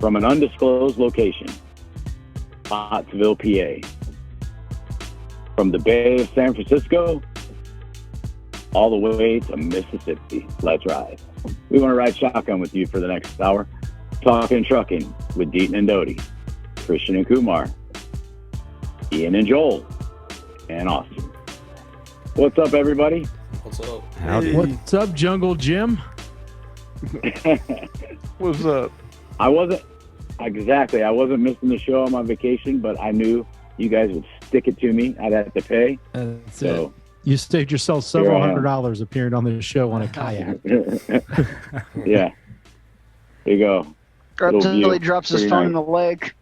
from an undisclosed location, Pottsville, PA. From the Bay of San Francisco all the way to Mississippi. Let's ride. We want to ride shotgun with you for the next hour. Talkin Truckin with Deaton and Doty, Christian and Kumar, Ian and Joel, and Austin. What's up, everybody? What's up? Howdy. What's up, Jungle Jim? What's up? I wasn't missing the show on my vacation, but I knew you guys would stick it to me. I'd have to pay. That's So it. You saved yourself several $100 appearing on the show on a kayak. yeah. There you go. Until he drops his phone in the lake.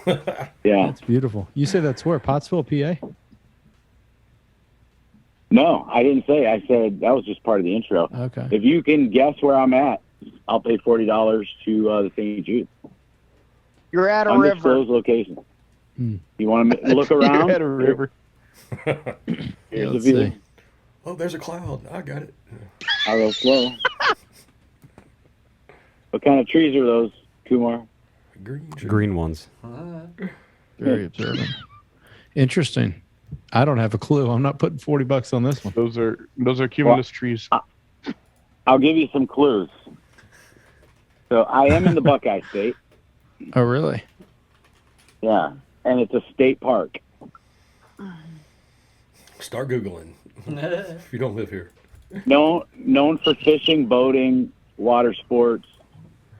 Yeah. That's beautiful. You say that's where? Pottsville, PA? No, I didn't say. I said that was just part of the intro. Okay. If you can guess where I'm at, I'll pay $40 to the St. Jude. You're at a river. Undisclosed location. You want to look around? You're at a river. Here's the view. See. Oh, there's a cloud. I got it. I'll go slow. What kind of trees are those, Kumar? Green ones. Very observant. Interesting. I don't have a clue. I'm not putting $40 on this one. Those are cumulus trees. I'll give you some clues. So I am in the Buckeye State. Oh, really? Yeah. And it's a state park. Start Googling if you don't live here. Known for fishing, boating, water sports,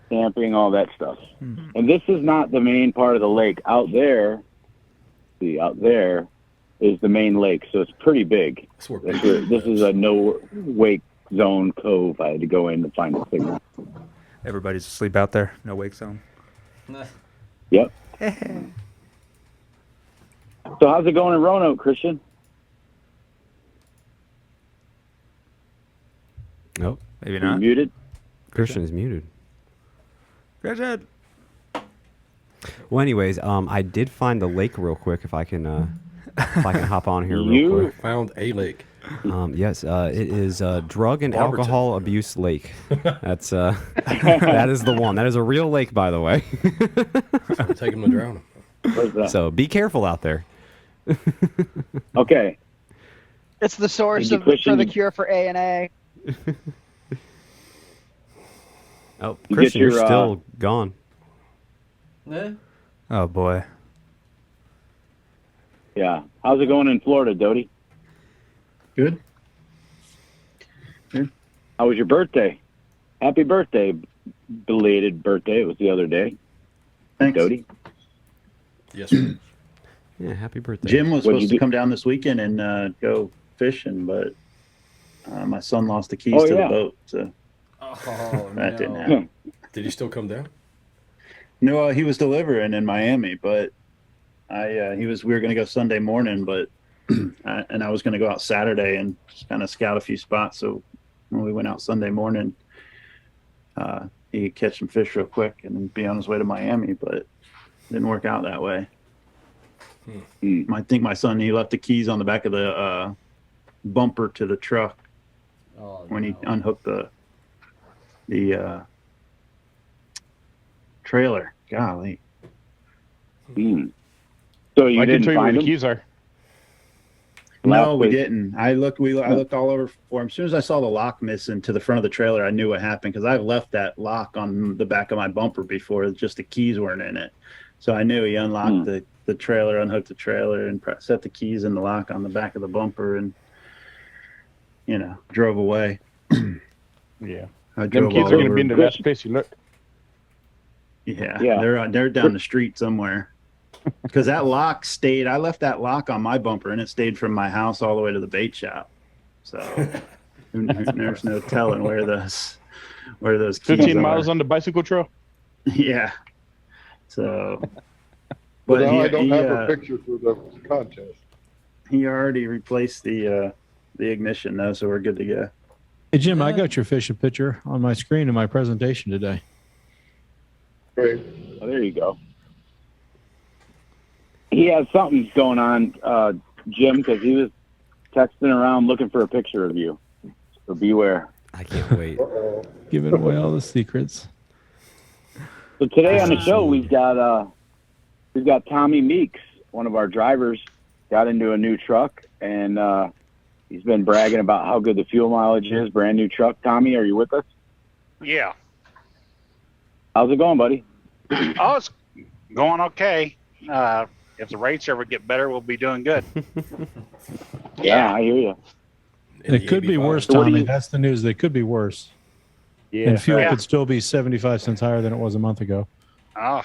camping, all that stuff. Mm-hmm. And this is not the main part of the lake. Out there is the main lake, so it's pretty big. This is a no-wake zone cove. I had to go in to find a signal. Everybody's asleep out there. No wake zone. Yep. So how's it going in Roanoke, Christian? Nope, maybe You not. muted? Christian is muted. Christian. Well, anyways, I did find the lake real quick. If I can hop on here real quick. Found a lake. Yes, it is Drug and Alcohol Abuse Lake. That's that is the one. That is a real lake, by the way. I'm taking them to drown them. So be careful out there. Okay. It's the source for the cure for A&A. Oh, Christian, you're still gone. Oh, boy. Yeah. How's it going in Florida, Doty? Good. How was your birthday? Happy birthday. Belated birthday. It was the other day. Thanks. Doty? Yes, sir. Yeah, happy birthday. Jim was supposed to come down this weekend and go fishing, but my son lost the keys to the boat, so that didn't happen. Did he still come down? No, he was delivering in Miami, but we were going to go Sunday morning, but and I was going to go out Saturday and just kind of scout a few spots. So when we went out Sunday morning, he could catch some fish real quick and then be on his way to Miami, but it didn't work out that way. I think my son, he left the keys on the back of the bumper to the truck when he unhooked the trailer. Golly. So you I didn't can tell you where find the them? keys are. No, we didn't. I looked all over for him. As soon as I saw the lock missing to the front of the trailer, I knew what happened because I've left that lock on the back of my bumper before. Just the keys weren't in it, so I knew he unlocked the trailer, unhooked the trailer, and set the keys in the lock on the back of the bumper, and drove away. Yeah, them keys are going to be in the last place you look. Yeah, they're down the street somewhere. Because that lock stayed. I left that lock on my bumper, and it stayed from my house all the way to the bait shop. So there's no telling where those keys 15 miles on the bicycle trail. Yeah. So, but I don't have a picture for the contest. He already replaced the ignition though, so we're good to go. Hey, Jim, I got your fishing picture on my screen in my presentation today. Great. Oh, there you go. He has something going on, Jim, because he was texting around looking for a picture of you. So beware. I can't wait. Giving away all the secrets. So today on the show we've got Tommy Meeks, one of our drivers, got into a new truck, and he's been bragging about how good the fuel mileage is. Brand new truck. Tommy, are you with us? Yeah. How's it going, buddy? Oh, it's going okay. If the rates ever get better, we'll be doing good. Yeah, I hear you. It could be worse, Tommy. That's the news. They could be worse. Yeah. And fuel could still be 75 cents higher than it was a month ago. Oh,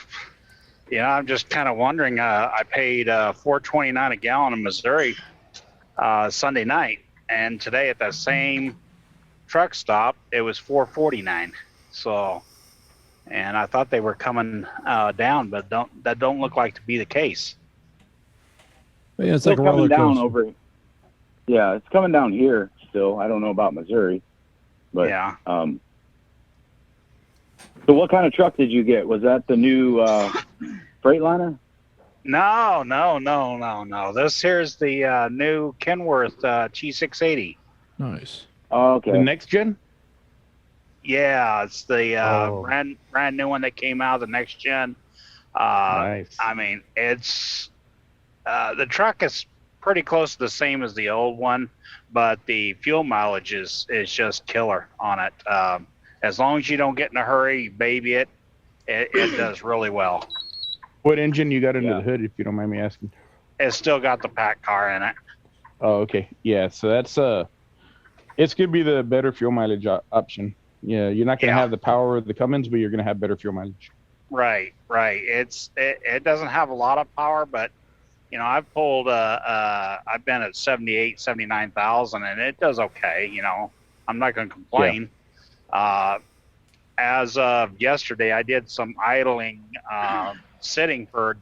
I'm just kind of wondering. I paid $4.29 a gallon in Missouri Sunday night, and today at that same truck stop, it was $4.49. So, and I thought they were coming down, but that don't look like to be the case. But yeah, it's still like a roller coming coaster. down Yeah, it's coming down here still. I don't know about Missouri, but yeah. So what kind of truck did you get? Was that the new Freightliner? No. This here's the new Kenworth T680. Nice. Oh, okay. The next gen? Yeah, it's the brand new one that came out, the next gen. Nice. I mean, it's the truck is pretty close to the same as the old one, but the fuel mileage is just killer on it. As long as you don't get in a hurry, you baby it does really well. What engine you got under the hood, if you don't mind me asking? It's still got the pack car in it. Oh, okay. Yeah, so that's it's gonna be the better fuel mileage option. Yeah, you're not gonna have the power of the Cummins, but you're gonna have better fuel mileage. Right. It doesn't have a lot of power, but I've pulled I've been at 78, 79,000, and it does okay. I'm not gonna complain. As of yesterday, I did some idling, sitting for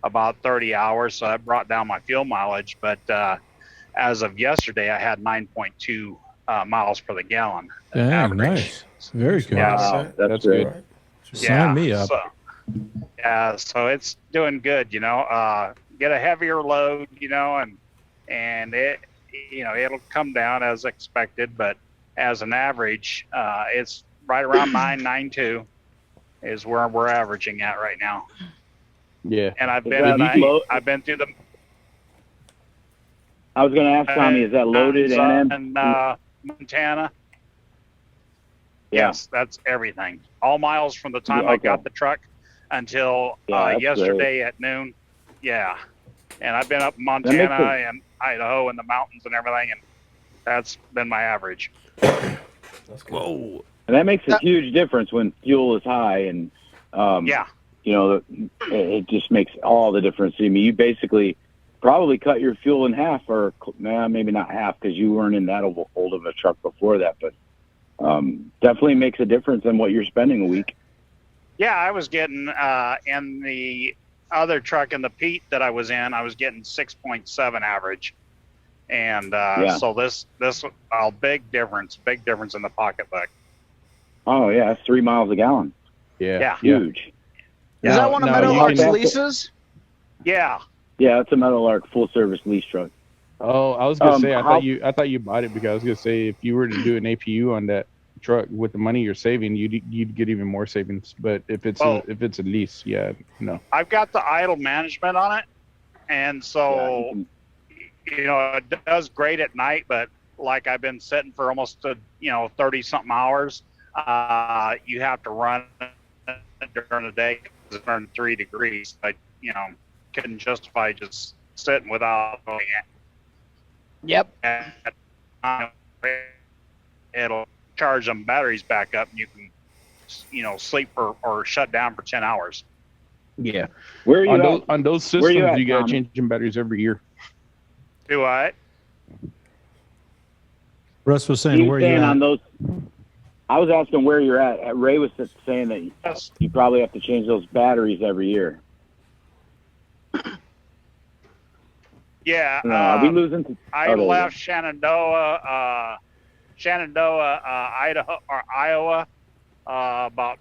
about 30 hours, so that brought down my fuel mileage. But as of yesterday, I had 9.2 miles per the gallon. Damn, nice. Very good. Yeah, Wow, that's good. Sign me up. So it's doing good. Get a heavier load, and it, it'll come down as expected, but as an average, it's right around 9.92 is where we're averaging at right now. Yeah. And I've been through the. I was going to ask Tommy, is that loaded and Montana? Yeah. Yes, that's everything. All miles from the time I got the truck until yesterday at noon. Yeah. And I've been up in Montana and Idaho and the mountains and everything, and that's been my average. Whoa. And that makes a huge difference when fuel is high, and it just makes all the difference. I mean, you basically probably cut your fuel in half, or maybe not half because you weren't in that old of a truck before that, but definitely makes a difference in what you're spending a week. Yeah, I was getting in the other truck in the Pete that I was in, I was getting 6.7 average. And so this a big difference in the pocketbook. Oh yeah, that's 3 miles a gallon. Yeah. Huge. Is that one of Meadowlark's leases? Yeah. Yeah, it's a Meadowlark full service lease truck. Oh, I was gonna say I thought you bought it because I was gonna say if you were to do an APU on that truck with the money you're saving, you'd get even more savings. But if it's a lease, no. I've got the idle management on it, and so it does great at night. But like I've been sitting for almost 30 something hours, you have to run during the day because it's 103 degrees. I couldn't justify just sitting without doing it. Yep. And it'll charge them batteries back up, and you can sleep or shut down for 10 hours. Yeah. Where are you on those systems? You got to change them batteries every year. Do what? Russ was saying where you're at. On those, I was asking where you're at. Ray was saying that you probably have to change those batteries every year. Yeah. Are we losing? I left Shenandoah, Idaho or Iowa, about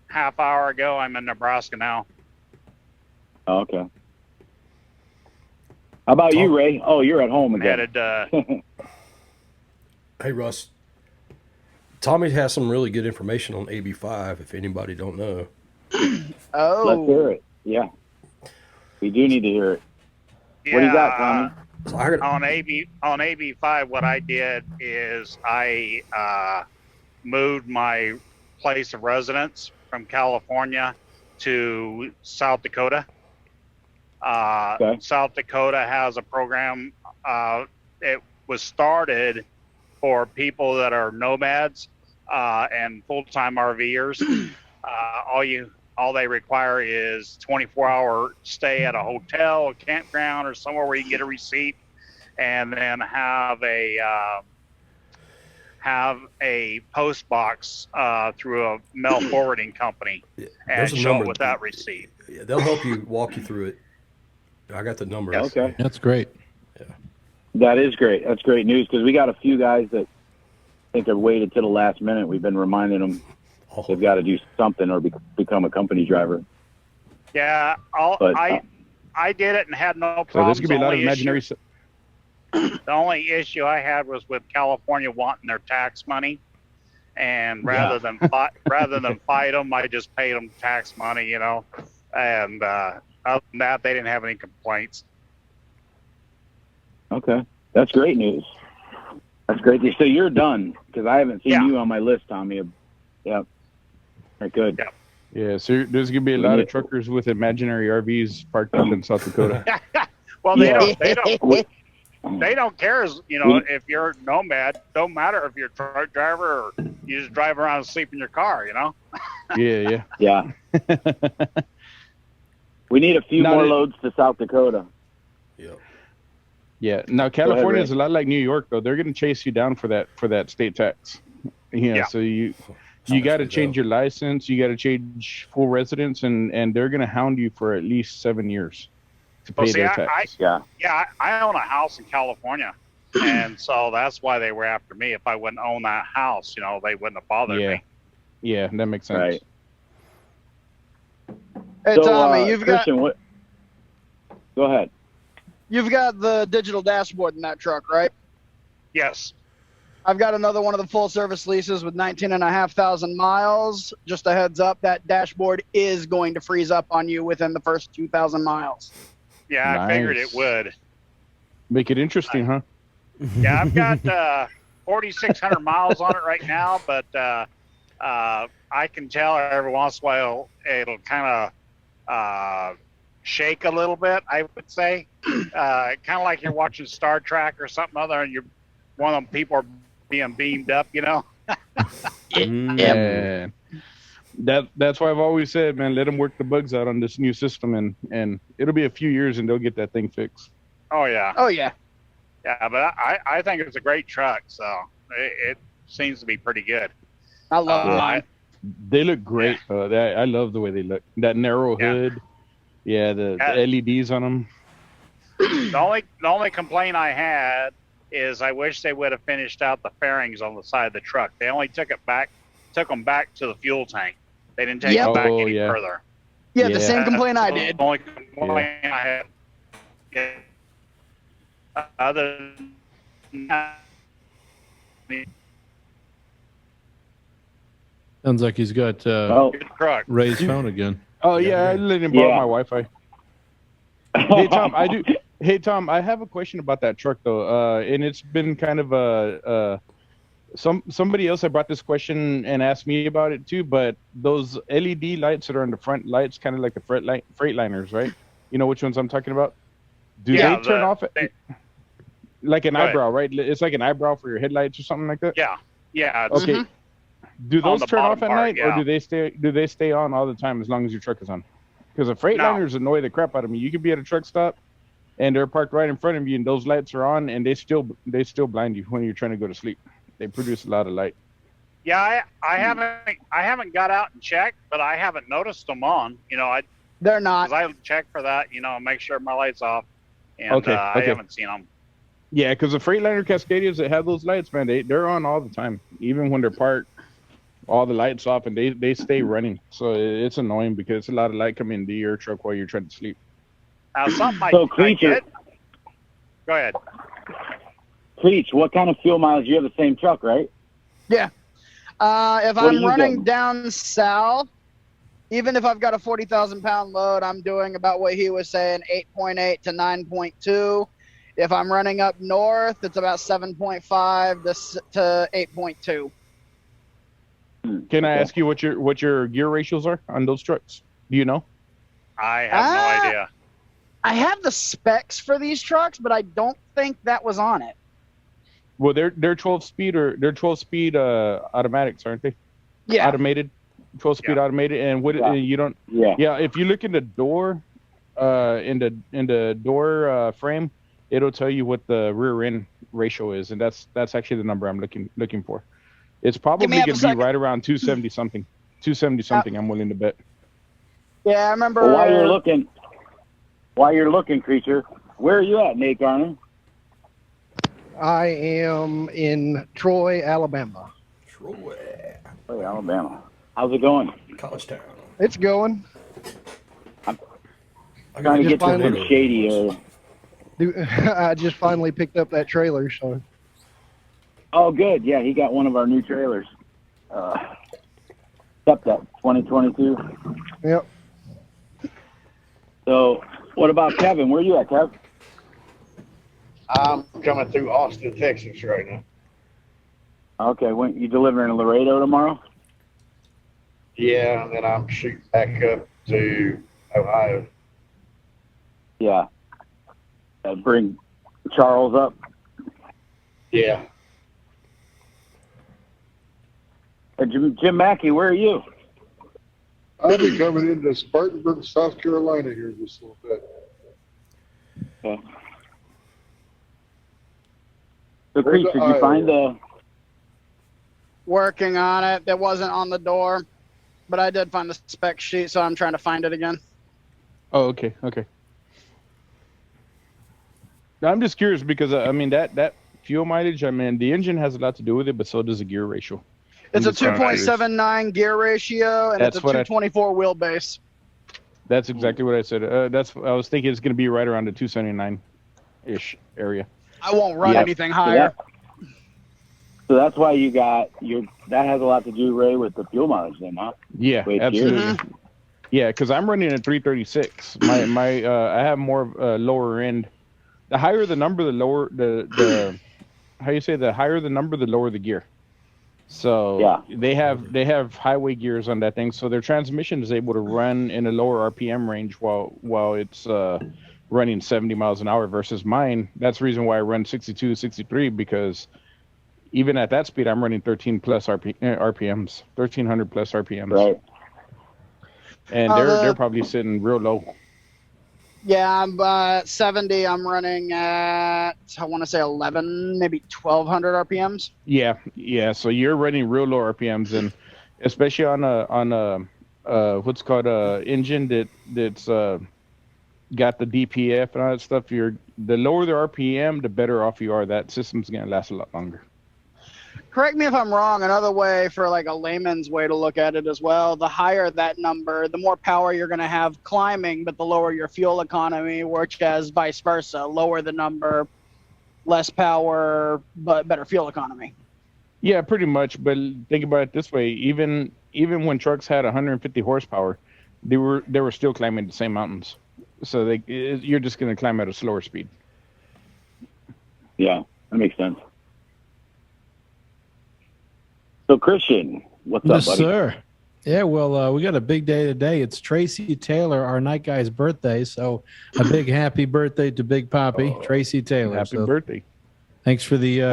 half hour ago. I'm in Nebraska now. Oh, okay. How about you, Ray? Oh, you're at home again. Headed. Hey, Russ. Tommy has some really good information on AB5. If anybody don't know, Oh. Let's hear it. Yeah. We do need to hear it. Yeah, What do you got, Tommy? So I heard on AB5, what I did is I moved my place of residence from California to South Dakota. Okay. South Dakota has a program. It was started for people that are nomads and full-time RVers. All they require is 24-hour stay at a hotel, a campground, or somewhere where you can get a receipt, and then have a post box through a mail forwarding company, and show it with that receipt. Yeah, they'll help you, walk you through it. I got the number. Yes. Okay. That's great. Yeah. That is great. That's great news because we got a few guys that think they've waited to the last minute. We've been reminding them they've got to do something or become a company driver. Yeah, I did it and had no So problems. this could be a lot of imaginary. The only issue I had was with California wanting their tax money, and rather than fight them, I just paid them tax money, you know. And other than that, they didn't have any complaints. Okay, that's great news. That's great. So you're done because I haven't seen you on my list, Tommy. Yep. All right, good. Yep. Yeah, so there's gonna be a lot of truckers with imaginary RVs parked up in South Dakota. Well, they don't care, you know, if you're a nomad. Don't matter if you're a truck driver or you just drive around and sleep in your car, you know. Yeah. We need a few more loads to South Dakota. Yep. Yeah. Now California is a lot like New York, though. They're gonna chase you down for that state tax. Yeah. So you got to change your license. You got to change full residence, and they're gonna hound you for at least 7 years to pay their tax. I own a house in California, and so that's why they were after me. If I wouldn't own that house, you know, they wouldn't have bothered me. Yeah, that makes sense. Right. Hey, Tommy, you've Christian, got. Go ahead. You've got the digital dashboard in that truck, right? Yes. I've got another one of the full service leases with 19,500 miles. Just a heads up, that dashboard is going to freeze up on you within the first 2,000 miles. Yeah, I figured it would. Make it interesting, huh? Yeah, I've got 4,600 miles on it right now, but I can tell every once in a while it'll kind of shake a little bit, I would say. Kind of like you're watching Star Trek or something other, and you're one of them people are being beamed up, you know? Yeah. That's why I've always said, man, let them work the bugs out on this new system, and it'll be a few years and they'll get that thing fixed. Oh, yeah. Oh, yeah. Yeah, but I think it's a great truck, so it seems to be pretty good. I love mine. They look great. I love the way they look. That narrow hood. Yeah, the LEDs on them. The only complaint I had is I wish they would have finished out the fairings on the side of the truck. They only took them back to the fuel tank. They didn't take it back any further. Yeah, the same complaint I did. The only complaint I had. Yeah. Other than that, Sounds like he's got good truck. Ray's phone again. Oh yeah, I let him borrow my Wi-Fi. Hey Tom, I have a question about that truck though, and it's been kind of somebody else had brought this question and asked me about it too. But those LED lights that are on the front lights, kind of like the Freightliners, right? You know which ones I'm talking about? Do they turn off like an eyebrow, right? It's like an eyebrow for your headlights or something like that. Yeah. Okay. Do those turn off at night, yeah. or do they stay on all the time as long as your truck is on? Because the Freightliners annoy the crap out of me. You could be at a truck stop, and they're parked right in front of you, and those lights are on, and they still blind you when you're trying to go to sleep. They produce a lot of light. Yeah, I haven't got out and checked, but I haven't noticed them on. You know, they're not. Because I check for that. You know, make sure my light's off, and I haven't seen them. Yeah, because the Freightliner Cascadias that have those lights, man, they're on all the time, even when they're parked. All the lights off, and they stay running. So it's annoying because it's a lot of light coming into your truck while you're trying to sleep. Something I get. Go ahead. Preach. What kind of fuel mileage? You have the same truck, right? Yeah. If I'm running down south, even if I've got a 40,000 pound load, I'm doing about what he was saying, 8.8 to 9.2. If I'm running up north, it's about 7.5 to 8.2. Can I ask you what your gear ratios are on those trucks? Do you know? I have no idea. I have the specs for these trucks, but I don't think that was on it. Well, they're 12-speed or they're 12-speed automatics, aren't they? Yeah. Automated, 12-speed automated, and what you don't. Yeah. Yeah. If you look in the door, in the door frame, it'll tell you what the rear end ratio is, and that's actually the number I'm looking for. It's probably going to be right around 270 something. 270 something. I'm willing to bet. Yeah, I remember. Well, while you're looking, creature, where are you at, Nate Garner? I am in Troy, Alabama. Troy, Alabama. How's it going? College town. It's going. I'm trying to get to some shady area. I just finally picked up that trailer, so. Oh, good. Yeah, he got one of our new trailers. Stepped up, 2022. Yep. So, what about Kevin? Where are you at, Kev? I'm coming through Austin, Texas right now. Okay, when you delivering in Laredo tomorrow? Yeah, and then I'm shooting back up to Ohio. Yeah. Bring Charles up. Yeah. Jim Mackey, where are you? I'll be coming into Spartanburg, South Carolina here in just a little bit. Okay. So, Creech, did you find the... Working on it. That wasn't on the door, but I did find the spec sheet, so I'm trying to find it again. Oh, okay. I'm just curious because, I mean, that fuel mileage, I mean, the engine has a lot to do with it, but so does the gear ratio. It's a 2.79 gear ratio, and That's it's a 224 wheelbase. That's exactly what I said. I was thinking it's going to be right around the 279-ish area. I won't run anything higher. So that's why you got that has a lot to do, Ray, with the fuel mileage then, huh? Yeah, absolutely. Mm-hmm. Yeah, because I'm running a 336. I have more lower end. The higher the number, the lower the how you say, the higher the number, the lower the gear. So they have highway gears on that thing, so their transmission is able to run in a lower RPM range while it's running 70 miles an hour versus mine. That's the reason why I run 62, 63, because even at that speed, I'm running 13 plus RPMs, 1300 plus RPMs. Right. And they're probably sitting real low. Yeah, I'm at 70. I'm running at, I want to say 11, maybe 1200 RPMs. Yeah. So you're running real low RPMs, and especially on a what's called a engine that's got the DPF and all that stuff. The lower the RPM, the better off you are. That system's gonna last a lot longer. Correct me if I'm wrong. Another way, for like a layman's way to look at it as well, the higher that number, the more power you're going to have climbing, but the lower your fuel economy, whereas vice versa. Lower the number, less power, but better fuel economy. Yeah, pretty much. But think about it this way: even when trucks had 150 horsepower, they were still climbing the same mountains. So you're just going to climb at a slower speed. Yeah, that makes sense. So, Christian, what's up, buddy? Yes, sir. Yeah, well, we got a big day today. It's Tracy Taylor, our night guy's birthday. So a big happy birthday to Big Poppy, Tracy Taylor. Happy birthday. Thanks for the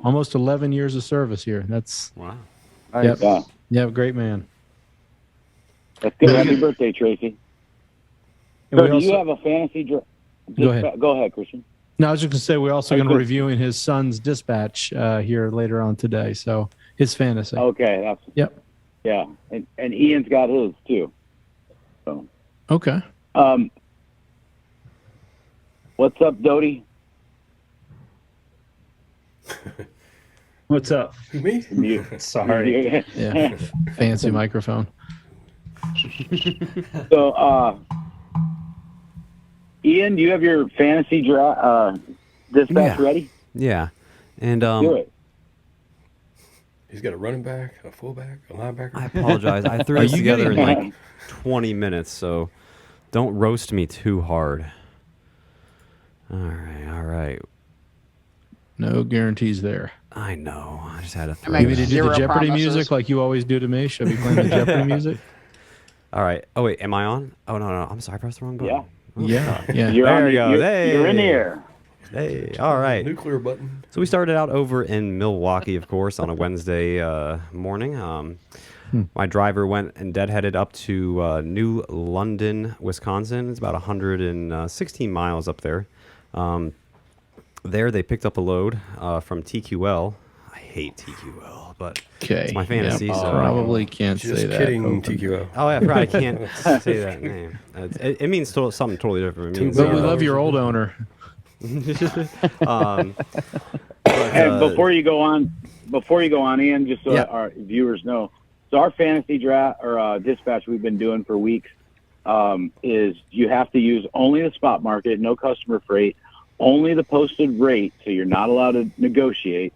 almost 11 years of service here. That's wow. Yep. Yeah, great man. That's good. Happy birthday, Tracy. So do you have a fantasy draft? Go ahead. Go ahead, Christian. No, I was just going to say we're also going to be reviewing his son's dispatch here later on today. So his fantasy. Okay. Yeah. And Ian's got his too. So. Okay. What's up, Doty? What's up? Me? Sorry. Yeah. Fancy microphone. So, Ian, do you have your fantasy dispatch ready? Yeah. And do it. He's got a running back, a fullback, a linebacker. I apologize. I threw Are this you together in getting- like 20 minutes, so don't roast me too hard. All right. No guarantees there. I know. I just had to I throw mean, You want me to do the Zero Jeopardy promises. music like you always do to me? Should I be playing the Jeopardy music? All right. Oh, wait. Am I on? Oh, no. I'm sorry. I pressed the wrong button. Yeah. Oh, Yeah, God. yeah. You're There on you go. You're in the air. Hey. All right. Nuclear button. So we started out over in Milwaukee, of course, on a Wednesday morning. My driver went and deadheaded up to New London, Wisconsin. It's about 116 miles up there. There they picked up a load from TQL. I hate TQL, but Okay. it's my fantasy. Yep, so probably can't Just say that. kidding, TQO. Oh, yeah, right. I can't say that name. It means something totally different. It means, But we love your old owner. but, And before you go on, Ian, just so Yeah. our viewers know, so our fantasy draft or dispatch we've been doing for weeks is you have to use only the spot market, no customer freight, only the posted rate, so you're not allowed to negotiate,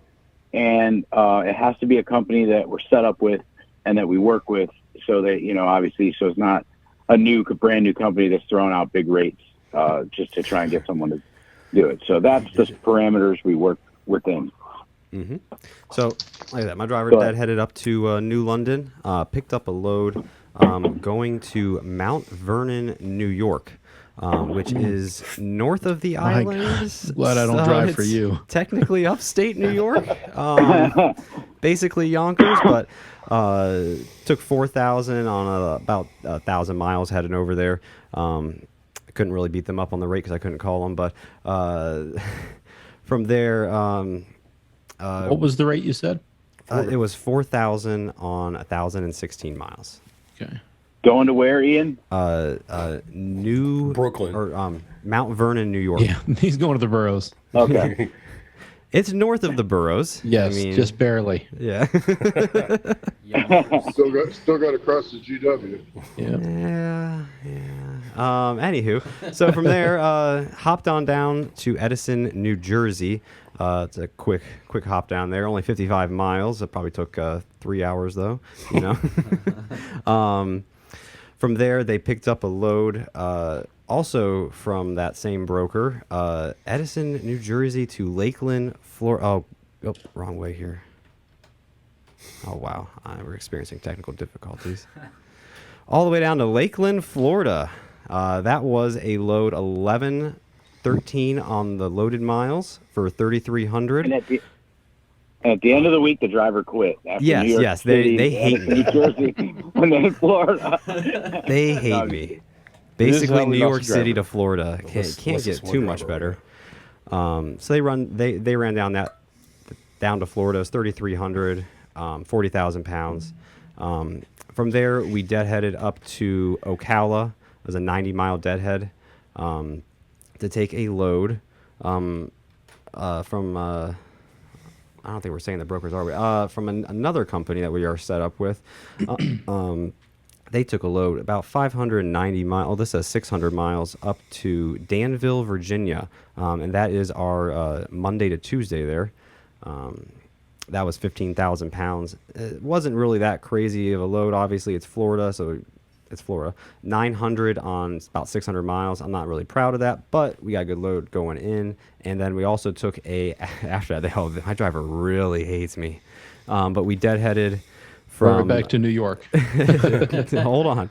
and it has to be a company that we're set up with and that we work with, so that obviously, so it's not a brand new company that's throwing out big rates just to try and get someone to do it. So that's the parameters we work within. Mm-hmm. So, like that, my driver Go ahead. headed up to New London, picked up a load going to Mount Vernon, New York, which is north of the My islands. Glad I don't So drive for it's you. Technically upstate New York, basically Yonkers, but took 4,000 on about 1,000 miles heading over there. I couldn't really beat them up on the rate because I couldn't call them, but from there. What was the rate you said? It was 4,000 on 1,016 miles. Okay. Going to where, Ian? New Brooklyn. or Mount Vernon, New York. Yeah, he's going to the boroughs. Okay. It's north of the boroughs. Yes, I mean, just barely. yeah. Still got to cross the GW. Yeah. Anywho, so from there, hopped on down to Edison, New Jersey. It's a quick hop down there. Only 55 miles. It probably took 3 hours though. From there, they picked up a load. Also from that same broker, Edison, New Jersey to Lakeland, Florida. Oh, wrong way here. Oh, wow. We're experiencing technical difficulties. All the way down to Lakeland, Florida. That was a load 1113 on the loaded miles for 3,300. And at the end of the week, the driver quit. After Yes, New York yes, City, they hate Edison, New Jersey, and then Florida. They hate me. This is Basically, how we New lost York a City driver. to Florida Let's can't just get one too driver much over better. So they ran down to Florida. It was 3,300, 40,000 pounds. From there, we deadheaded up to Ocala. It was a 90-mile deadhead to take a load from. I don't think we're saying the brokers are we? From another company that we are set up with. They took a load about 590 miles. Oh, this says 600 miles up to Danville, Virginia, and that is our Monday to Tuesday there. That was 15,000 pounds. It wasn't really that crazy of a load. Obviously, it's Florida, so it's Florida. 900 on about 600 miles. I'm not really proud of that, but we got a good load going in. And then we also took after that, my driver really hates me. But we deadheaded from Back to New York. hold on.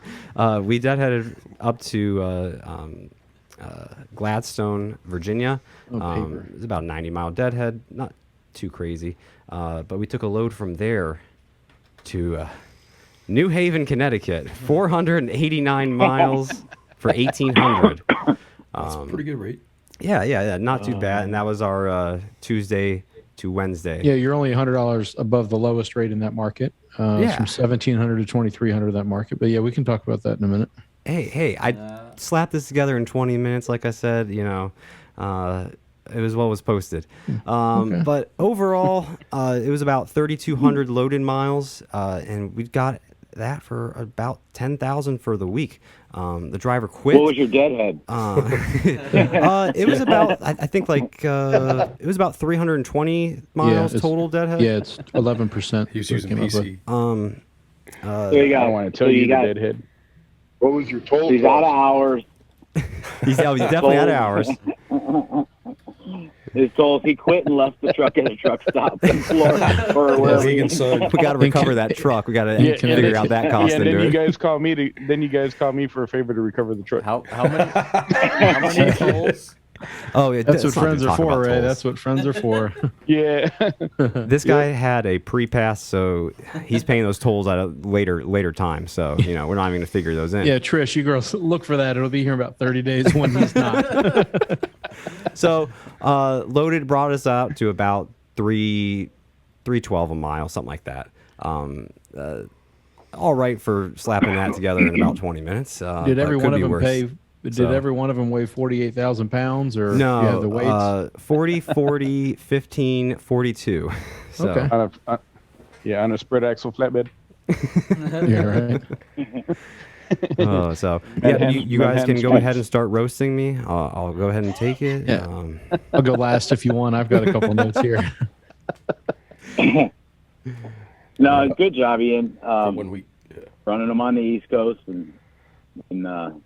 We deadheaded up to Gladstone, Virginia. paper. It's about a 90-mile deadhead, not too crazy. But we took a load from there to New Haven, Connecticut, 489 miles for 1,800. That's a pretty good rate. Yeah, not too bad. And that was our Tuesday to Wednesday. Yeah, you're only $100 above the lowest rate in that market. It's Yeah. from 1,700 to 2,300 that market. But yeah, we can talk about that in a minute. Hey, I slapped this together in 20 minutes, like I said, it was what was posted. Okay. But overall, it was about 3,200 loaded miles, and we got that for about 10,000 for the week. The driver quit. What was your deadhead? It was about I think like it was about 320 miles total deadhead. Yeah, it's 11%. He was using PC. So you got, I don't want to tell you the deadhead. What was your total He's out of cost? hours. He's definitely out of hours. His tolls. He quit and left the truck at a truck stop in Florida or wherever. Vegan son. We got to recover that truck. We got to figure out that cost Yeah, and into then you it. guys call me for a favor to recover the truck. How many tolls? Oh, yeah, That's what let's not friends are talk for, about Ray. tolls. That's what friends are for. Yeah. This guy had a pre-pass, so he's paying those tolls at a later time. So we're not even going to figure those in. Yeah, Trish, you girls look for that. It'll be here in about 30 days when he's not. So loaded brought us out to about 312 a mile, something like that. All right for slapping that together in about 20 minutes. Did every but could one of be them worse. pay? Did So- every one of them weigh 48,000 pounds, or No, you have the weights? 40, 40, 15, 42. So, Okay. On a spread axle flatbed. Yeah, right. so yeah, you guys can go ahead and start roasting me. I'll go ahead and take it. Yeah. I'll go last if you want. I've got a couple notes here. No, good job, Ian. 1 week. Yeah. Running them on the East Coast and in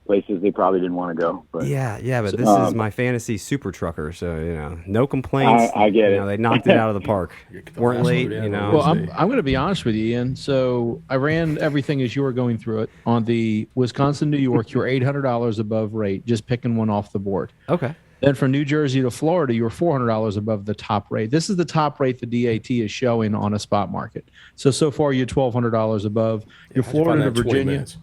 places they probably didn't want to go. But Yeah, but this is my fantasy super trucker, so no complaints. I get it. They knocked it out of the park. Weren't late, Well, I'm going to be honest with you, Ian. So I ran everything as you were going through it. On the Wisconsin, New York, you were $800 above rate, just picking one off the board. Okay. Then from New Jersey to Florida, you were $400 above the top rate. This is the top rate the DAT is showing on a spot market. So far, you're $1,200 above. You're How'd you find Florida to that in 20 Virginia. minutes?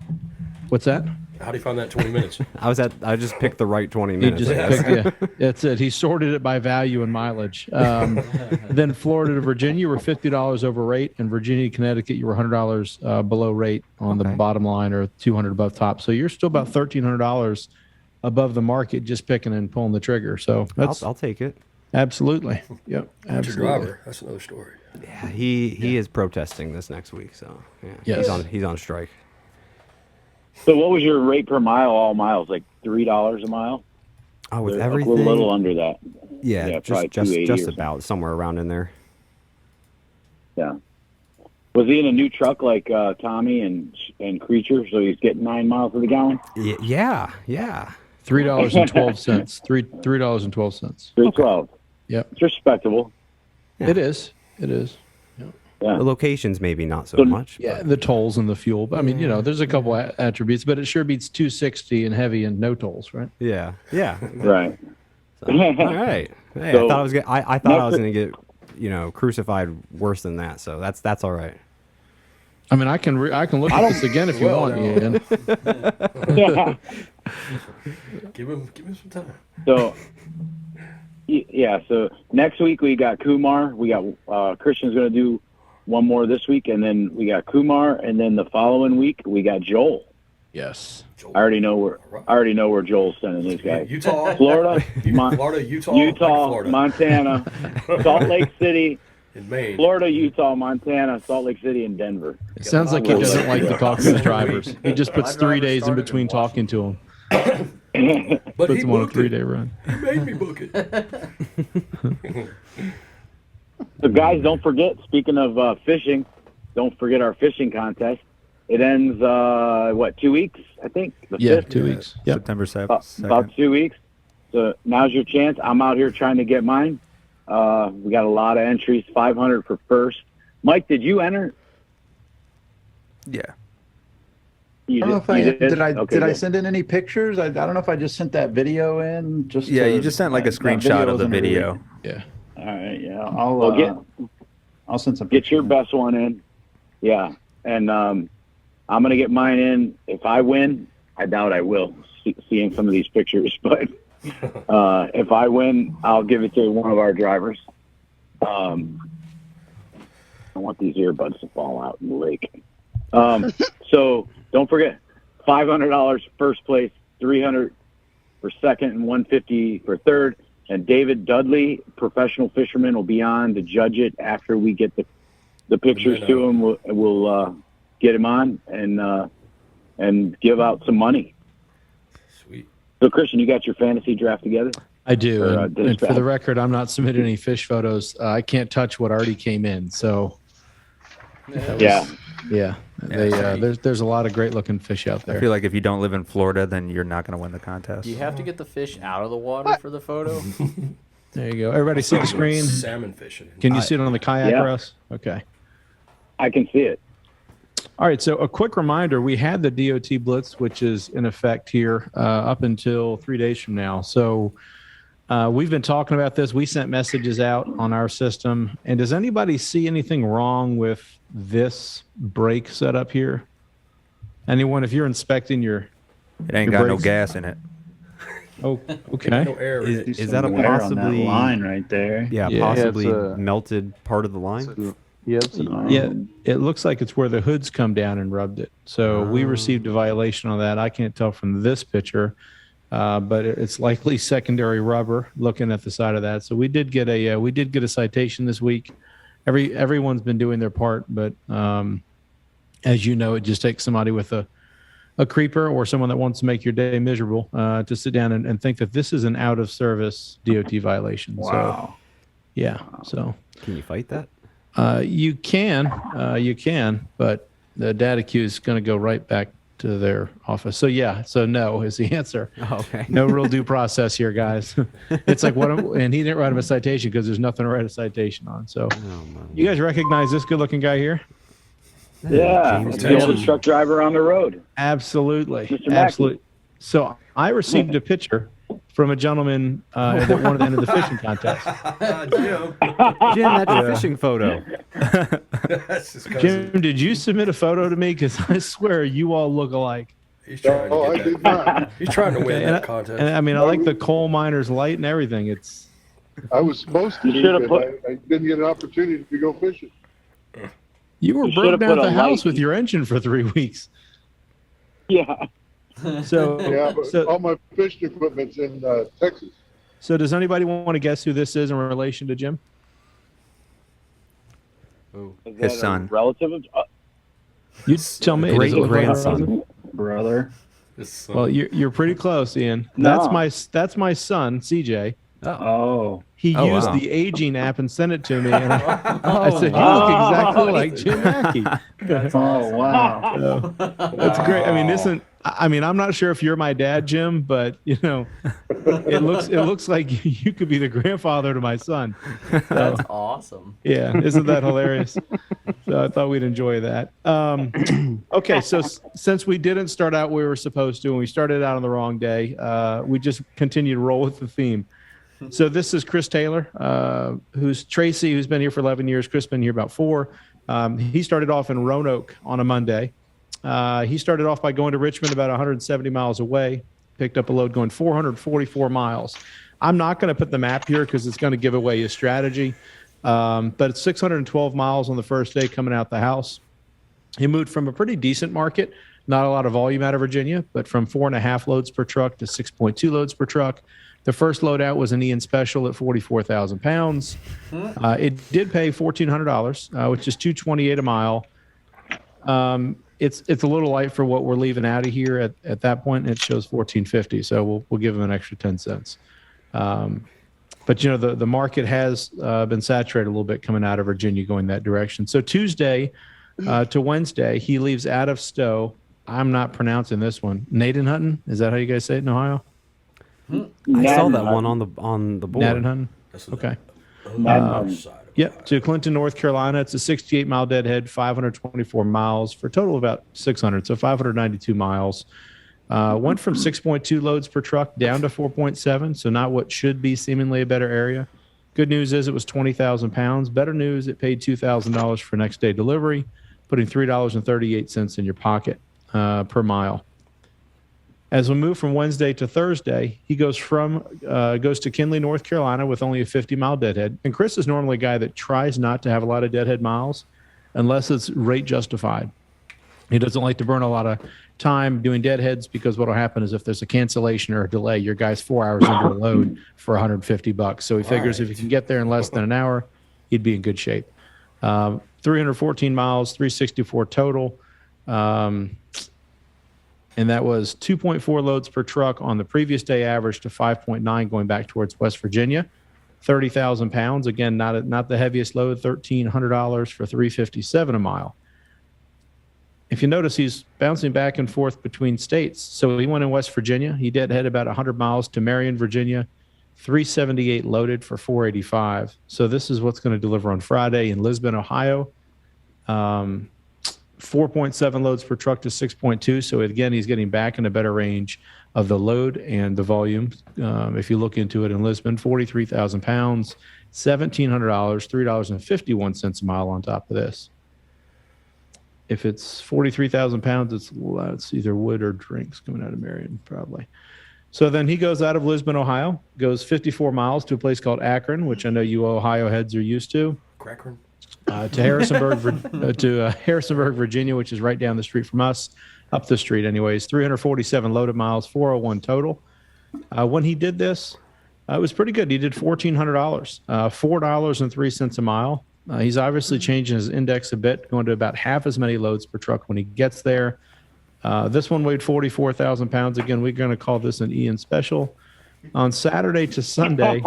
What's that? How do you find that in 20 minutes? I just picked the right 20 He minutes. just I guess. picked, yeah, that's it. He sorted it by value and mileage. Then Florida to Virginia, you were $50 over rate, and Virginia to Connecticut, you were $100 below rate on the bottom line, or $200 above top. So you're still about $1,300 above the market, just picking and pulling the trigger. So that's I'll take it. absolutely, yep, Your absolutely. driver. That's another story. Yeah, he is protesting this next week, so yeah, Yes. he's on strike. So what was your rate per mile, all miles? Like $3 a mile? Oh, with A everything, little under that. yeah, probably just 280 or just something. about somewhere around in there. Yeah. Was he in a new truck like Tommy and Creature? So he's getting 9 miles to the gallon. Yeah. $3.12. $3.12. 312. Yep. It's respectable. Yeah. It is. Yeah. The locations maybe not so So- much. Yeah, the tolls and the fuel. I mean, there's a couple attributes, but it sure beats 260 and heavy and no tolls, right? Yeah. Right. So, all right. Hey, So, I thought I was gonna get crucified worse than that. So that's all right. I mean, I can look at this again if you want, Ian. Yeah. Give him some time. So, yeah. So next week we got Kumar. We got Christian's going to do one more this week, and then we got Kumar, and then the following week we got Joel. Yes. I already know where Joel's sending his guys. Utah, Florida, Utah, Florida. Montana, Salt Lake City, in Maine. Florida, Utah, Montana, Salt Lake City, and Denver. It sounds like he doesn't like to talk to his drivers. He just puts 3 days in between talking to them. But Puts he him on a booked 3-day it. run. He made me book it. So, guys, don't forget, speaking of fishing, don't forget our fishing contest. It ends, 2 weeks, I think? The Yeah, 5th? 2 weeks. Yep. September 7th. About 2 weeks. So now's your chance. I'm out here trying to get mine. We got a lot of entries, 500 for first. Mike, did you enter? Yeah. I don't know if I you did. I good. send in any pictures? I don't know if I just sent that video in. Yeah, you just sent like a that screenshot of the wasn't really- video. Yeah. All right. Yeah. I'll send some. Get your pictures. best one in. Yeah. And I'm going to get mine in. If I win, I doubt I will, seeing some of these pictures. But if I win, I'll give it to one of our drivers. I want these earbuds to fall out in the lake. So don't forget, $500 first place, $300 for second, and $150 for third. And David Dudley, professional fisherman, will be on to judge it after we get the pictures to him. get him on and give out some money. Sweet. So, Christian, you got your fantasy draft together? I do. Or, And for the record, I'm not submitting any fish photos. I can't touch what already came in. So, Yeah. There's a lot of great looking fish out there. I feel like if you don't live in Florida, then you're not going to win the contest. Do you have to get the fish out of the water for the photo? There you go. Everybody see the screen? Salmon fishing. Can you see it on the kayak, Yeah. Russ? Okay. I can see it. All right. So a quick reminder: we had the DOT blitz, which is in effect here up until 3 days from now. So we've been talking about this. We sent messages out on our system. And does anybody see anything wrong with this brake setup here? Anyone? If you're inspecting your, It ain't your got no brakes? gas in it. Oh, No okay. air. in it. Is that a Wear on that possibly line right there? Yeah, Yeah, possibly it's a- melted part of the line? Yeah, it looks like it's where the hood's come down and rubbed it. So we received a violation on that. I can't tell from this picture, but it's likely secondary rubber. Looking at the side of that, so we did get a citation this week. Everyone's been doing their part, but as you know, it just takes somebody with a creeper or someone that wants to make your day miserable to sit down and think that this is an out of service DOT violation. Wow. So yeah, so. Can you fight that? You can, but the data queue is going to go right back to their office. So yeah, so no is the answer. Oh, okay. No real due process here, guys. It's like and he didn't write him a citation because there's nothing to write a citation on. So you guys recognize this good-looking guy here? Yeah. James The oldest truck driver on the road. Absolutely, Mr. Mackey. absolutely. So I received a picture from a gentleman that wanted to enter the fishing contest. Jim, that's a fishing photo. That's his cousin. Jim, did you submit a photo to me? Because I swear you all look alike. He's trying No, to I get did that. not. He's trying to win Okay, that contest. And I mean, I like the coal miner's light and everything. It's I was supposed to, You should have be, put- but I didn't get an opportunity to go fishing. you were You broke should've down put at the a house light- with your engine for 3 weeks. Yeah. So Yeah, but so, all my fishing equipment's in Texas. so does anybody want to guess who this is in relation to Jim? Is His that a son. relative of, You tell me. Great Does it look like grandson. Brother. Well, you're pretty close, Ian. No. That's my son, CJ. Oh. He Oh, used wow. the aging app and sent it to me. And I said, "You look exactly like Jim Mackey." Oh, wow. So, that's great. I mean, isn't? I mean, I'm not sure if you're my dad, Jim, but it looks like you could be the grandfather to my son. That's awesome. Yeah, isn't that hilarious? So I thought we'd enjoy that. Okay, so since we didn't start out where we were supposed to, and we started out on the wrong day, we just continue to roll with the theme. So this is Chris Taylor, who's Tracy, who's been here for 11 years. Chris been here about 4. He started off in Roanoke on a Monday. He started off by going to Richmond about 170 miles away, picked up a load going 444 miles. I'm not going to put the map here because it's going to give away his strategy. But it's 612 miles on the first day coming out the house. He moved from a pretty decent market, not a lot of volume out of Virginia, but from 4.5 loads per truck to 6.2 loads per truck. The first load out was an Ian Special at 44,000 pounds. It did pay $1,400, which is $228 a mile. It's a little light for what we're leaving out of here at that point. It shows $1,450, so we'll give him an extra 10 cents. But the market has been saturated a little bit coming out of Virginia going that direction. So Tuesday to Wednesday, he leaves out of Stowe. I'm not pronouncing this one. Nadenhutton, is that how you guys say it in Ohio? I saw that one on the board. Nadenhutton. That's Okay. other side of Yep, to Clinton, North Carolina. It's a 68-mile deadhead, 524 miles for a total of about 600, so 592 miles. Went from 6.2 loads per truck down to 4.7, so not what should be seemingly a better area. Good news is it was 20,000 pounds. Better news, it paid $2,000 for next day delivery, putting $3.38 in your pocket per mile. As we move from Wednesday to Thursday, he goes to Kinley, North Carolina with only a 50-mile deadhead. And Chris is normally a guy that tries not to have a lot of deadhead miles unless it's rate justified. He doesn't like to burn a lot of time doing deadheads because what will happen is if there's a cancellation or a delay, your guy's 4 hours into a load for $150. So he figures if he can get there in less than an hour, he'd be in good shape. 314 miles, 364 total. And that was 2.4 loads per truck on the previous day average to 5.9 going back towards West Virginia. 30,000 pounds. Again, not the heaviest load, $1,300 for 357 a mile. If you notice, he's bouncing back and forth between states. So he went in West Virginia. He did head about 100 miles to Marion, Virginia, 378 loaded for 485. So this is what's going to deliver on Friday in Lisbon, Ohio. 4.7 loads per truck to 6.2. So again, he's getting back in a better range of the load and the volume. If you look into it in Lisbon, 43,000 pounds, $1,700, $3.51 a mile on top of this. If it's 43,000 pounds, it's either wood or drinks coming out of Marion, probably. So then he goes out of Lisbon, Ohio, goes 54 miles to a place called Akron, which I know you Ohio heads are used to. Akron. To Harrisonburg, Harrisonburg, Virginia, which is right down the street from us, up the street anyways. 347 loaded miles, 401 total. When he did this, it was pretty good. He did $1,400, $4.03 a mile. He's obviously changing his index a bit, going to about half as many loads per truck when he gets there. This one weighed 44,000 pounds. Again, we're going to call this an Ian special. On Saturday to Sunday,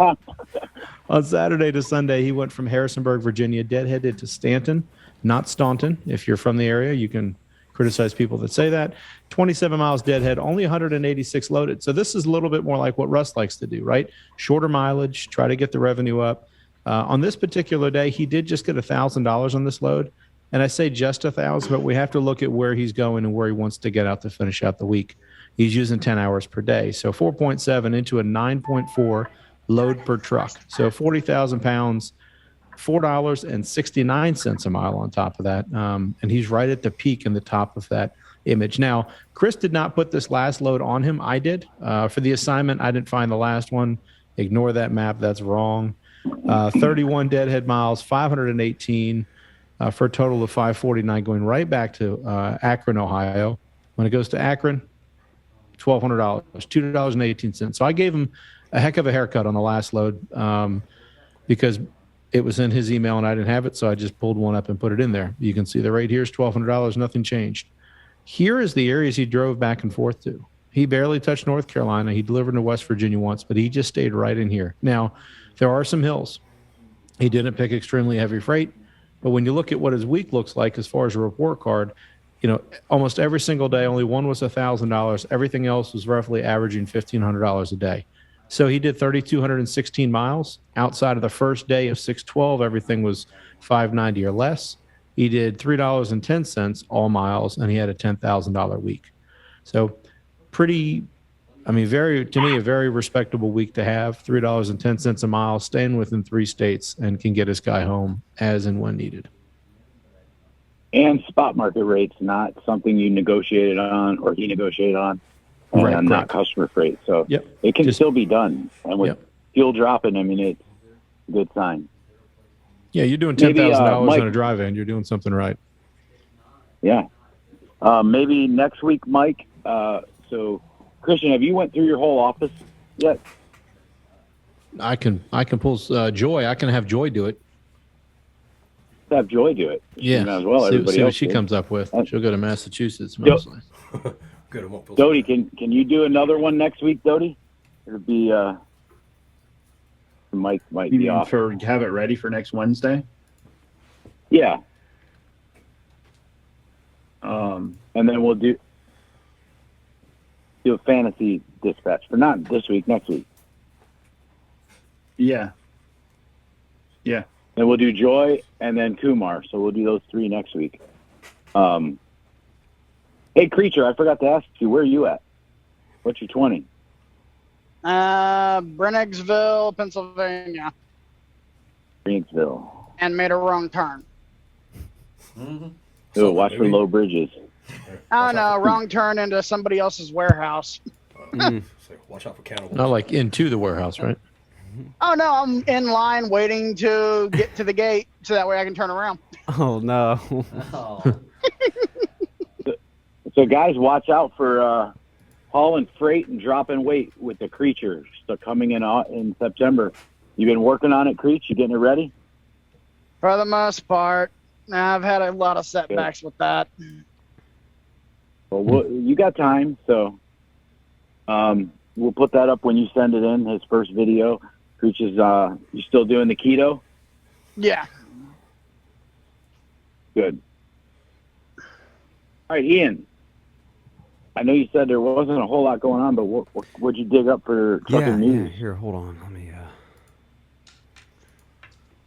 he went from Harrisonburg, Virginia, deadheaded to Stanton, not Staunton. If you're from the area, you can criticize people that say that. 27 miles deadhead, only 186 loaded. So this is a little bit more like what Russ likes to do, right? Shorter mileage, try to get the revenue up. On this particular day, he did just get $1,000 on this load. And I say just 1,000, but we have to look at where he's going and where he wants to get out to finish out the week. He's using 10 hours per day. So 4.7 into a 9.4 load per truck. So 40,000 pounds, $4.69 a mile on top of that. And he's right at the peak in the top of that image. Now, Chris did not put this last load on him. I did. For the assignment, I didn't find the last one. Ignore that map. That's wrong. 31 deadhead miles, 518 for a total of 549 going right back to Akron, Ohio. When it goes to Akron, $1,200, $2.18. So I gave him a heck of a haircut on the last load because it was in his email and I didn't have it. So I just pulled one up and put it in there. You can see the rate here is $1,200. Nothing changed. Here is the areas he drove back and forth to. He barely touched North Carolina. He delivered to West Virginia once, but he just stayed right in here. Now, there are some hills. He didn't pick extremely heavy freight, but when you look at what his week looks like as far as a report card, almost every single day, only one was $1,000. Everything else was roughly averaging $1,500 a day. So he did 3,216 miles. Outside of the first day of 612, everything was $590 or less. He did $3.10 all miles, and he had a $10,000 week. So to me, a very respectable week to have. $3.10 a mile, staying within 3 states, and can get his guy home as and when needed. And spot market rates, not something you negotiated on or he negotiated on, and Right, not customer freight. So it can still be done. And with fuel dropping, it's a good sign. Yeah, you're doing $10,000 on a drive-in. You're doing something right. Yeah. Maybe next week, Mike. So, Christian, have you went through your whole office yet? I can pull Joy. I can have Joy do it. Have Joy do it. Yeah. As well. See what she comes up with. She'll go to Massachusetts mostly. Dodie, can you do another one next week, Dodie? It'll be Mike might be off. Have it ready for next Wednesday? Yeah. Um, and then we'll do a fantasy dispatch, but not this week, next week. Yeah. Yeah. Then we'll do Joy and then Kumar. So we'll do those 3 next week. Hey, Creature, I forgot to ask you, where are you at? What's your 20? Brennigsville, Pennsylvania. Brennigsville. And made a wrong turn. Oh, watch for low bridges. Oh, no, wrong turn into somebody else's warehouse. Watch out for cannibals. Not like into the warehouse, right? Oh, no, I'm in line waiting to get to the gate so that way I can turn around. Oh, no. So, guys, watch out for hauling freight and dropping weight with the Creature. So coming in September. You've been working on it, Creech? You getting it ready? For the most part. I've had a lot of setbacks with that. Well, you got time, so we'll put that up when you send it in. His first video, which is you still doing the keto? Yeah. Good. All right, Ian. I know you said there wasn't a whole lot going on, but what'd you dig up for trucking news? Yeah. Here, hold on. Let me.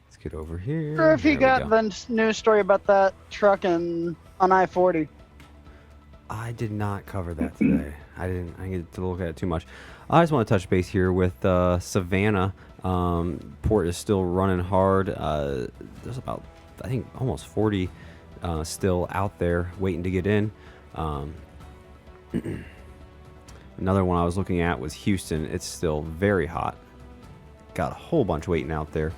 Let's get over here. Or if you There we got go. the news story about that truck on I-40. I did not cover that today. I didn't get to look at it too much. I just want to touch base here with Savannah. Port is still running hard. There's about, I think, almost 40 still out there waiting to get in. Another one I was looking at was Houston. It's still very hot. Got a whole bunch waiting out there.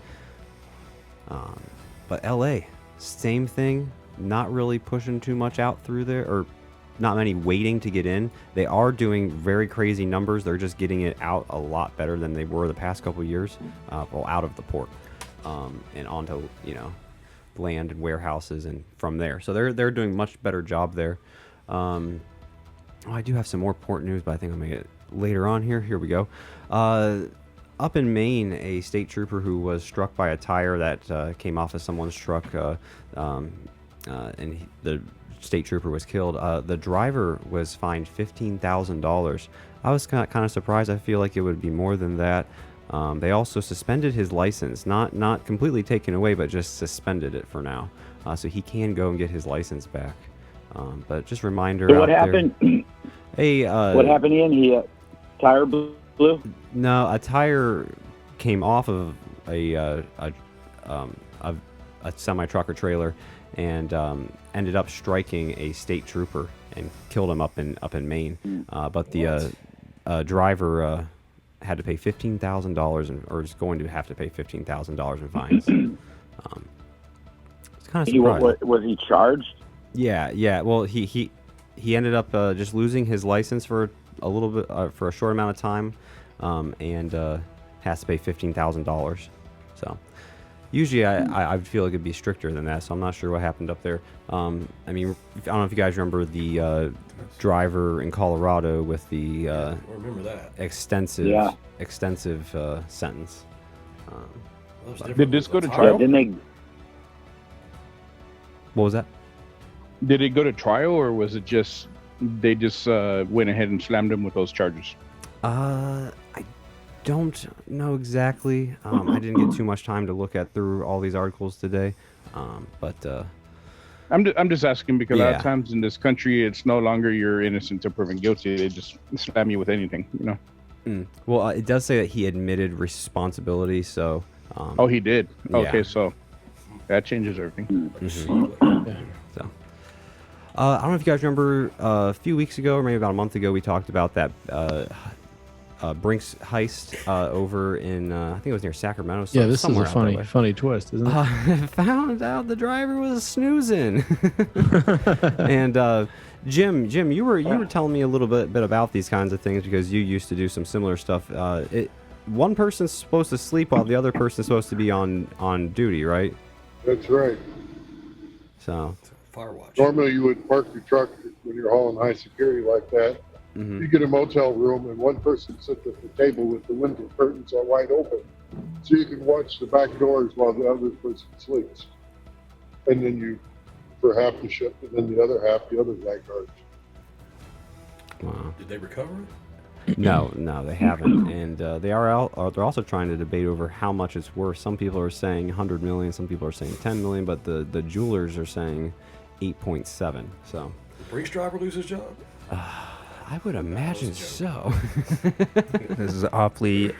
But LA, same thing. Not really pushing too much out through there, or not many waiting to get in. They are doing very crazy numbers. They're just getting it out a lot better than they were the past couple of years. Well, out of the port and onto land and warehouses and from there. So they're doing much better job there. I do have some more port news, but I think I'll make it later on here. Here we go. Up in Maine, a state trooper who was struck by a tire that came off of someone's truck, and the state trooper was killed. The driver was fined $15,000. I was kind of surprised. I feel like it would be more than that. They also suspended his license, not completely taken away, but just suspended it for now, so he can go and get his license back. But just a reminder. So what happened? Hey, what happened, Ian? He tire blew? No, a tire came off of a semi truck or trailer and ended up striking a state trooper and killed him up in Maine. But the driver had to pay $15,000 or is going to have to pay $15,000 in fines. It's kind of surprising. Was he charged? Yeah. Well, he ended up just losing his license for a little bit for a short amount of time, and has to pay $15,000. So usually I would feel like it'd be stricter than that. So I'm not sure what happened up there. I mean, I don't know if you guys remember the driver in Colorado with the I remember that extensive sentence. Did this go to trial? What was that? Did it go to trial, or was it just they just went ahead and slammed him with those charges? I don't know exactly. I didn't get too much time to look through all these articles today, but I'm just asking because a lot Yeah. of times in this country, it's no longer you're innocent until proven guilty. They just slam you with anything, Well, it does say that he admitted responsibility. So. Oh, he did. Yeah. Okay, so that changes everything. So. I don't know if you guys remember a few weeks ago, or maybe about a month ago, we talked about that Brink's heist over in I think it was near Sacramento. Yeah, this is somewhere a out that way. funny twist, isn't it? Found out the driver was snoozing. And Jim, you were telling me a little bit about these kinds of things because you used to do some similar stuff. One person's supposed to sleep while the other person's supposed to be on duty, right? That's right. So. Fire watch. Normally, you would park your truck when you're hauling high security like that. Mm-hmm. You get a motel room, and one person sits at the table with the window curtains are wide open, so you can watch the back doors while the other person sleeps. And then you, for half the shift, and then the other half, the other guy guards. Wow. Did they recover it? No, they haven't, and they're also trying to debate over how much it's worth. Some people are saying 100 million, some people are saying 10 million, but the jewelers are saying 8.7. So. Did Brink's driver lose his job? I would imagine so. This is awfully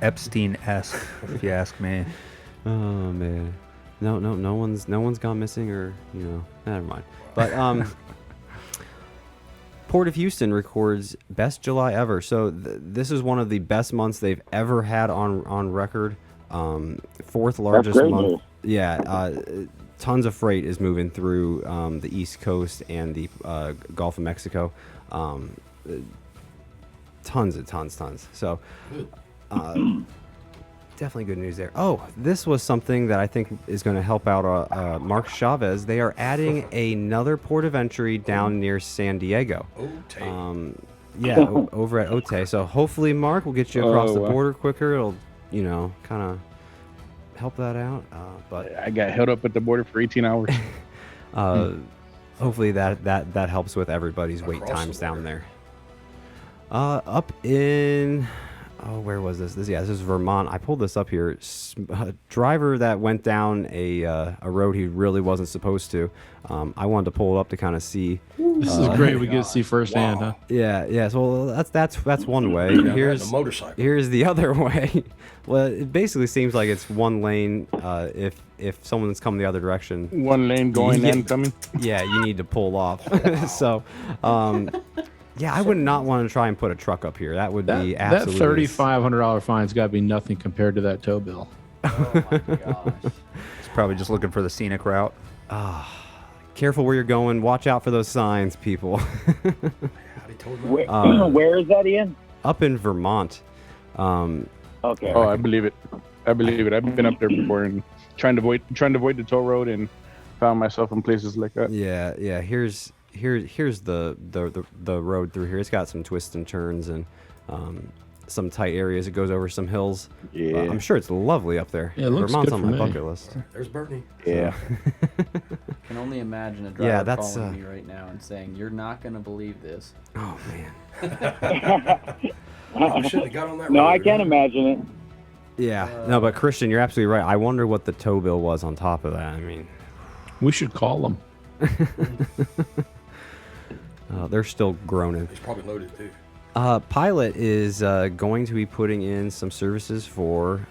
Epstein-esque, if you ask me. Oh man, no one's gone missing, or never mind. But Port of Houston records best July ever. So this is one of the best months they've ever had on record. Fourth largest month. news. Yeah. Tons of freight is moving through the East Coast and the Gulf of Mexico. Tons. So definitely good news there. Oh, this was something that I think is going to help out Mark Chavez. They are adding another port of entry down near San Diego. Yeah, over at Otay. So hopefully, Mark, will get you across the border quicker. It'll, kind of help that out. But I got held up at the border for 18 hours. Hopefully that helps with everybody's wait times down there. Up in where was this? This is Vermont. I pulled this up here. A driver that went down a road he really wasn't supposed to. I wanted to pull it up to kind of see. This is great. We get to see firsthand, huh? Yeah. So that's one way. Here's a motorcycle. Here's the other way. Well, it basically seems like it's one lane. If someone's coming the other direction, one lane going and coming. Yeah, you need to pull off. So, yeah, I would not want to try and put a truck up here. That would be absolutely. That $3,500 fine's got to be nothing compared to that tow bill. Oh my gosh. He's probably just looking for the scenic route. Careful where you're going. Watch out for those signs, people. Where is that, Ian? Up in Vermont. Okay. Oh, I believe it. I've been up there before and trying to avoid the toll road and found myself in places like that. Yeah. Here's the road through here. It's got some twists and turns and some tight areas. It goes over some hills. Yeah. I'm sure it's lovely up there. Yeah, it looks Vermont's good on for my me. bucket list. There's Bernie. Yeah. Can only imagine a driver that's, calling me right now and saying, "You're not gonna believe this." Oh man. You should have got on that No, road, I can't right? imagine it. Yeah. No, but Christian, you're absolutely right. I wonder what the tow bill was on top of that. I mean, We should call them. they're still groaning. He's probably loaded too. Pilot is going to be putting in some services for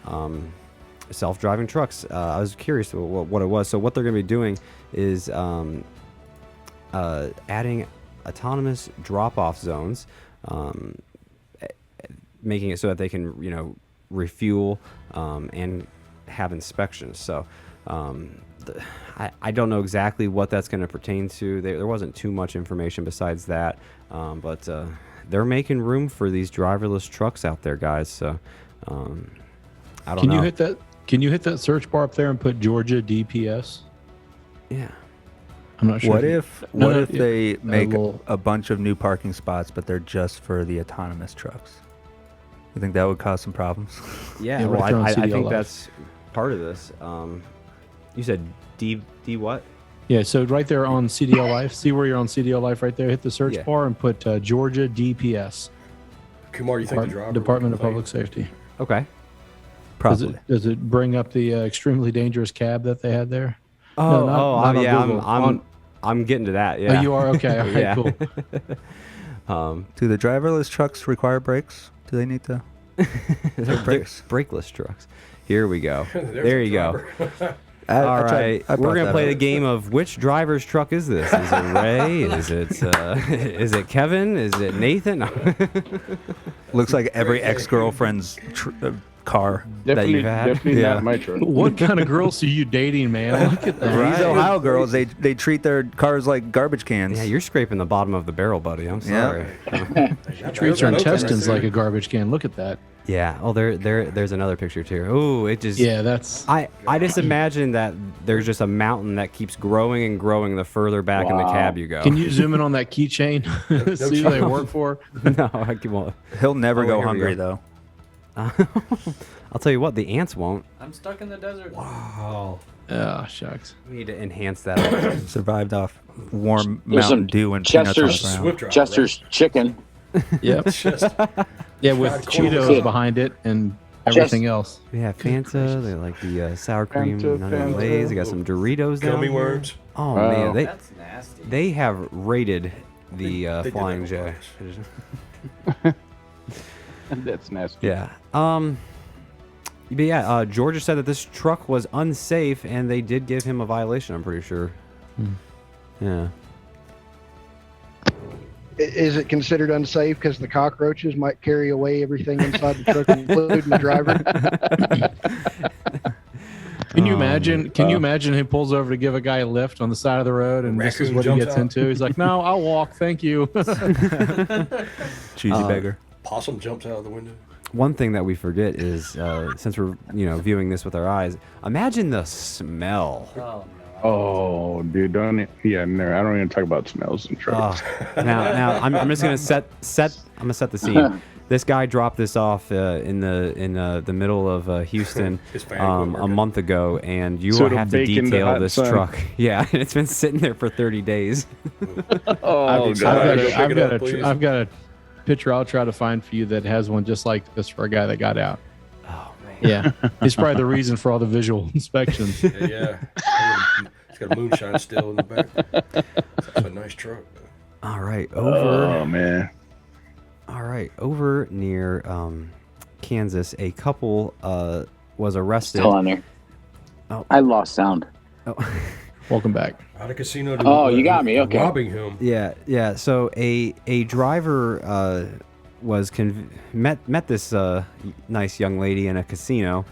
self-driving trucks. I was curious what it was. So what they're going to be doing is adding autonomous drop-off zones, making it so that they can, refuel and have inspections. So I don't know exactly what that's going to pertain to. There wasn't too much information besides that, but they're making room for these driverless trucks out there, guys. So I don't know. Can you hit that search bar up there and put Georgia DPS? Yeah. I'm not sure. What if they make little- a bunch of new parking spots, but they're just for the autonomous trucks? You think that would cause some problems? Yeah, Yeah, well, right there on I CDL think Live. that's part of this. You said D what? Yeah, so right there on CDL Life, see where you're on CDL Life right there, hit the search Yeah. bar and put Georgia DPS. Kumar, you think the driver Department would of Public Safety. Okay. Probably. Does it bring up the extremely dangerous cab that they had there? Oh, not yeah, on Google. I'm getting to that. Yeah. Oh, you are? Okay, all right, Yeah. cool. Do the driverless trucks require brakes? Do they need to? They're brakes. brakeless trucks. Here we go. There's There a you go. driver. All right, I we're brought gonna that play up. the game of which driver's truck is this? Is it Ray? Is it Kevin? Is it Nathan? Looks like every ex-girlfriend's car. Definitely, you've had? definitely Yeah. not my truck. What kind of girls are you dating, man? Look at that. These Ohio girls, they treat their cars like garbage cans. Yeah, you're scraping the bottom of the barrel, buddy. I'm Yeah. sorry. Treats her intestines like a garbage can. Look at that. Yeah. Oh, there's another picture too. Oh, it just. Yeah, that's. I just imagine that there's just a mountain that keeps growing and growing the further back in the cab you go. Can you zoom in on that keychain? See who they work for? No, I won't. He'll never Oh, go here we hungry go. though. I'll tell you what, the ants won't. I'm stuck in the desert. Wow. Oh, shucks. We need to enhance that. Survived off warm There's some Mountain Dew and peanuts on the Chester's ground. Swift driver, Chester's chicken. Yep. Just Yeah, with Fried corn Cheetos dip. behind it and everything else. We have Fanta. They like the sour cream, Fanta, none of the Fanta. Lay's. They got some Doritos down gummy there. worms. Oh Wow. man, That's nasty. they have rated the They did Flying that J. on purpose. That's nasty. Yeah. But yeah, Georgia said that this truck was unsafe, and they did give him a violation. I'm pretty sure. Yeah. Is it considered unsafe because the cockroaches might carry away everything inside the truck, including the driver? Can you imagine? Can you imagine he pulls over to give a guy a lift on the side of the road, and this is Raccoon what he jumps gets out. into? He's like, "No, I'll walk, thank you." Cheesy beggar. Possum jumps out of the window. one thing that we forget is since we're viewing this with our eyes, imagine the smell. Oh no. Oh, dude, don't. Yeah, no, I don't even talk about smells and trucks. Now I'm just gonna set the scene. This guy dropped this off in the middle of Houston a month ago, and you will have to detail this truck. Yeah, and it's been sitting there for 30 days. Oh, God. I've got a picture I'll try to find for you that has one just like this for a guy that got out. Oh man. Yeah, it's probably the reason for all the visual inspections. Yeah. It's got a moonshine still in the back. That's a nice truck. All right, Oh man. All right, over near Kansas, a couple was arrested. Still on there. Oh. I lost sound. Oh. Welcome back. At a casino. Oh, you got me. Okay. Robbing him. Yeah. So a driver met this nice young lady in a casino,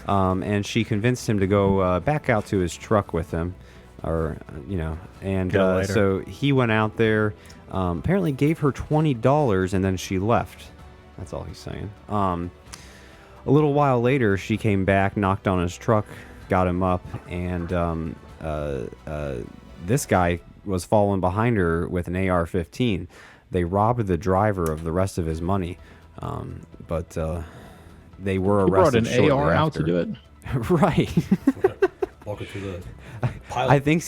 and she convinced him to go back out to his truck with him, and so he went out there. Apparently gave her $20 and then she left. That's all he's saying. A little while later, she came back, knocked on his truck, got him up, and this guy was following behind her with an AR-15. They robbed the driver of the rest of his money, but they were arrested. He brought an AR out to do it. Right. Walking through the I think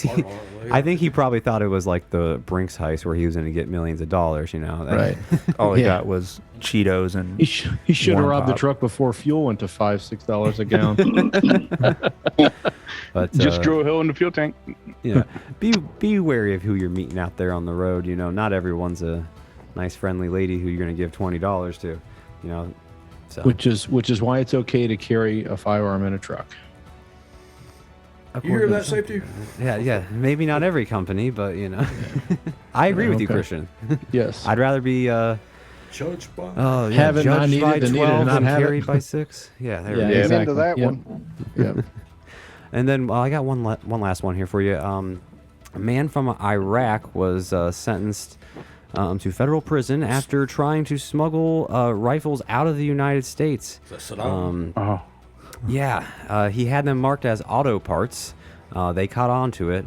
he probably thought it was like the Brink's heist where he was going to get millions of dollars, Right. All he got was Cheetos and he should have robbed the truck before fuel went to $5-6 a gallon. But Just drew a hole in the fuel tank. Be wary of who you're meeting out there on the road. Not everyone's a nice, friendly lady who you're going to give $20 to. So. Which is why it's okay to carry a firearm in a truck. You hear that, safety? Yeah. Maybe not every company, but I agree with you, Christian. Yes. I'd rather be judged by have it not judged by needed 12 not and have carried it. by 6. Yeah, there we go. Exactly. Into that Yep. one. Yeah. And then I got one last one here for you. A man from Iraq was sentenced to federal prison after trying to smuggle rifles out of the United States. Is that Saddam? Yeah, he had them marked as auto parts. They caught on to it.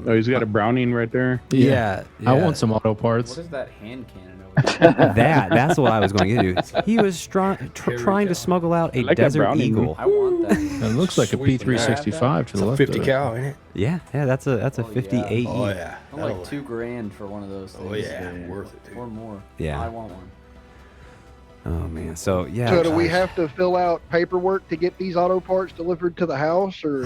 He's got a Browning right there. Yeah. I want some auto parts. What is that hand cannon over there? That's what I was going to do. He was trying to smuggle out a Desert Eagle. I want that. It looks like a P365 to the left. 50 of it. cal, ain't it? Yeah, that's a 50 AE. Oh yeah. I'm like $2,000 for one of those things. Oh yeah, worth it, dude. Or more. Yeah. I want one. Oh man, so yeah. So do we have to fill out paperwork to get these auto parts delivered to the house, or?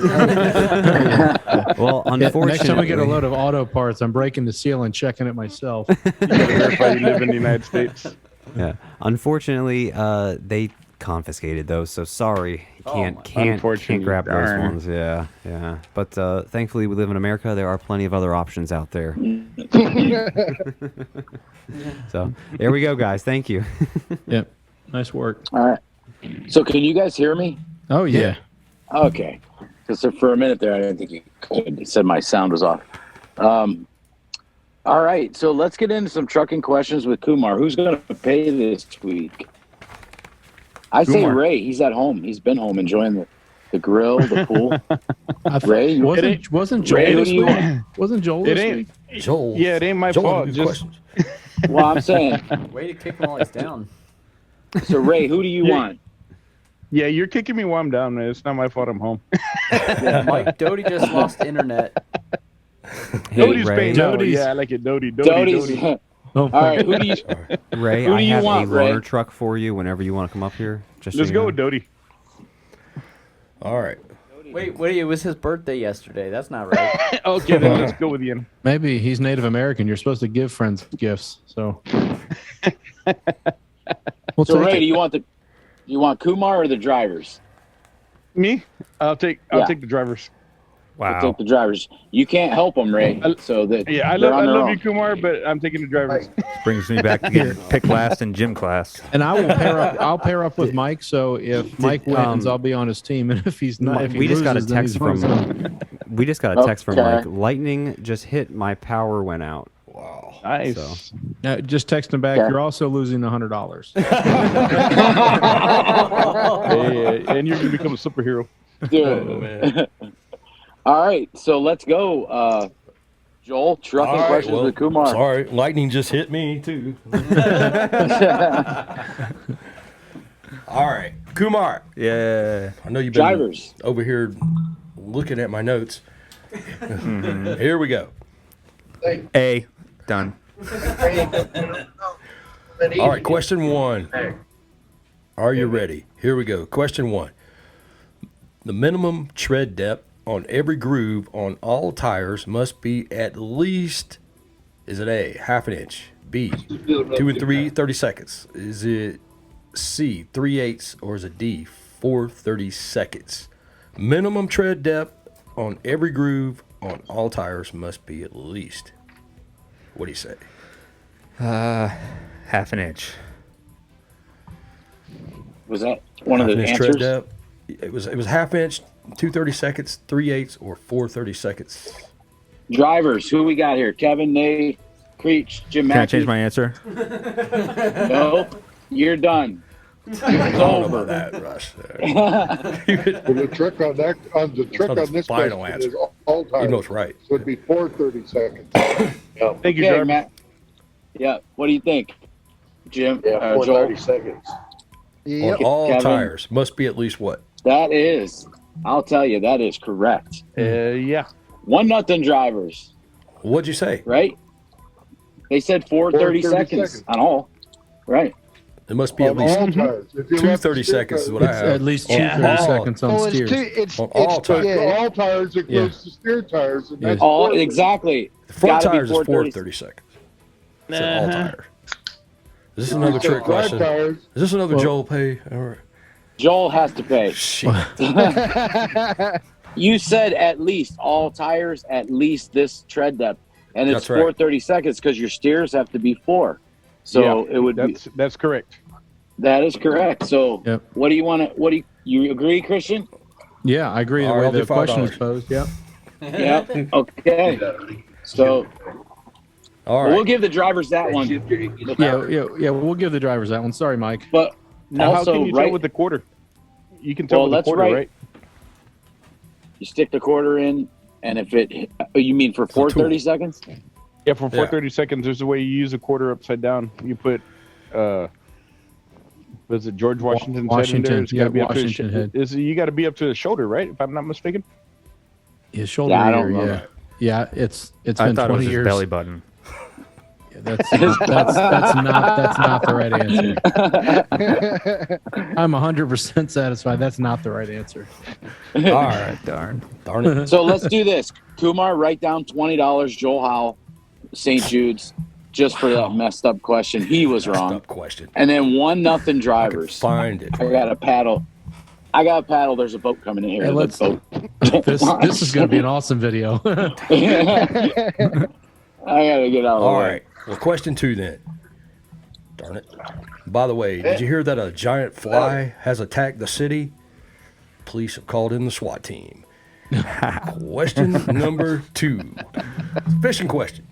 Well, unfortunately, Next time we get a load of auto parts, I'm breaking the seal and checking it myself. You gotta verify you live in the United States. Yeah, unfortunately, they confiscated those. So sorry, you can't grab those darn. ones. Yeah. But thankfully, we live in America. There are plenty of other options out there. So there we go, guys. Thank you. Yep. Nice work. All right. So can you guys hear me? Oh yeah. Okay. Because for a minute there, I didn't think you could. It said my sound was off. All right. So let's get into some trucking questions with Kumar. Who's going to pay this week? I say Kumar. Ray. He's at home. He's been home enjoying the grill, the pool. Ray, you wasn't Joel Ray, who this do you week? want? Wasn't Joel It this ain't. week? Joel. Yeah, it ain't my Joel, fault. good Just questions. Well, I'm saying. Way to kick him while he's down. So Ray, who do you want? yeah, you're kicking me while I'm down, man. It's not my fault. I'm home. Mike Doty just lost internet. Hey, Doty's Ray. paying now. Doty's- Yeah, I like it. Doty. Doty's. Oh, All right. Who do you? Ray, Who do I you have want, a loaner Ray? truck for you whenever you want to come up here. Just Let's so go you with know. Doty. All right. Wait, it was his birthday yesterday. That's not right. Okay, then let's go with Ian. maybe he's Native American. You're supposed to give friends gifts. So. We'll So take Ray, it. do you want Kumar or the drivers? Me? I'll take the drivers. I'll take the drivers. You can't help them, Ray. So that Yeah, I they're on their love own. you, Kumar, but I'm taking the drivers. brings me back to getting picked last in gym class. And I will pair up. I'll pair up with Mike. So if Mike wins, I'll be on his team. And if he's not, if he we just got a loses, then text he's on his from own. we just got a text from Okay. Mike. Lightning just hit. My power went out. Wow. Wow. Nice. So. Just text him back. Okay. You're also losing $100. Hey, and you're gonna become a superhero. Dude. Oh, man. All right, so let's go. Joel, trucking All right, questions well, with Kumar. Sorry, lightning just hit me too. All right, Kumar. Yeah. I know you've been Drivers. over here looking at my notes. Here we go. A. Done. All right, question 1. Are you ready? Here we go. Question 1. The minimum tread depth on every groove on all tires must be at least, is it A, half an inch, B, 2 and 3, 30 seconds? Is it C, 3/8, or is it D, 4 30 seconds? Minimum tread depth on every groove on all tires must be at least. What do you say? Half an inch. Was that one of Half the an inch answers? tread depth. It was half inch, 2 30 seconds, 3/8, or 4 30 seconds. Drivers, who we got here? Kevin, Nate, Creech, Jim Can I Mackey. change my answer? Nope, you're done. I don't know about that, Rush. Well, the trick on that, not his this final question answer. is all You tires. know it's right. So it'd be 4 30 seconds. Yeah, Thank you, Okay, Jarvis. Matt. Yeah, what do you think, Jim? yeah, 4 Joel? 30 seconds. Yep. On all Kevin. tires must be at least what? That is, I'll tell you, that is correct. Yeah. 1-0 drivers, What'd you say? right? They said 4 30 seconds on all, right? It must be at On least all tires. If you 2 left 30 steer seconds is tires- what I It's have. at least 2 On 30 all- seconds on Oh, it's steers. two. It's On all it's tires. yeah. All tires, it Yeah. goes to steer tires. And Yeah. that's All 4 30. exactly. The front Gotta be tires is 4 4:30. 30 seconds. It's all tires. Is this If another you trick said drive question? tires, Is this another Joel pay? All right. Joel has to pay. Shit. You said at least all tires, at least this tread depth, and it's That's right. 4 30 seconds because your steers have to be 4. So Yeah, it would be. that's correct. That is correct. So Yep. what do you want to? What do you agree, Christian? Yeah, I agree. The All right, way I'll the do question was $5. posed. Yeah. Yeah. Okay. So All we'll right. give the drivers that one. Yeah. We'll give the drivers that one. Sorry, Mike. But Now, also, how can you right? tell with the quarter? You can tell Well, with the that's quarter, right. right? You stick the quarter in, and if it, you mean for 4 30 seconds? Yeah, for 4 Yeah. 30 seconds, there's a way you use a quarter upside down. You put, was it George Washington's head in Washington, there? It's gotta yeah, be up to the Washington head. You got to be up to the shoulder, right? If I'm not mistaken. His shoulder Yeah, I don't here, know. yeah. It's I been thought it 20 was his years. belly button. Yeah, that's not the right answer. I'm 100% satisfied. That's not the right answer. All right. Darn. Darn it. So let's do this. Kumar, write down $20. Joel Howell, St. Jude's, just for that messed up question. He was wrong. Up question. And then 1-0 drivers. Find it. I got a paddle. There's a boat coming in here. Hey, Let's boat. This is going to be an awesome video. I gotta get out of the All way. right. Well, question 2 then. Darn it. By the way, did you hear that a giant fly has attacked the city? Police have called in the SWAT team. Question number 2. Fishing question.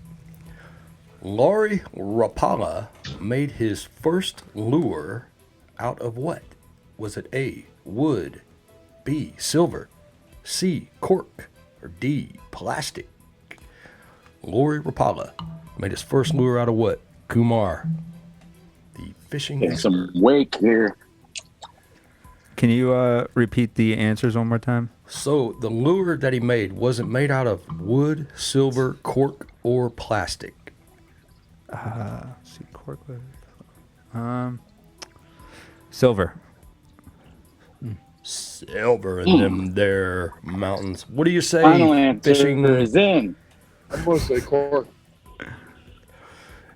Laurie Rapala made his first lure out of what? Was it A, wood, B, silver, C, cork, or D, plastic? Laurie Rapala made his first lure out of what? Kumar, the fishing Getting expert. some wake here. Can you repeat the answers one more time? So the lure that he made wasn't made out of wood, silver, cork, or plastic. See, cork. Silver. Silver in them there mountains. What do you say? Final answer Fishing. is in. I'm going to say cork.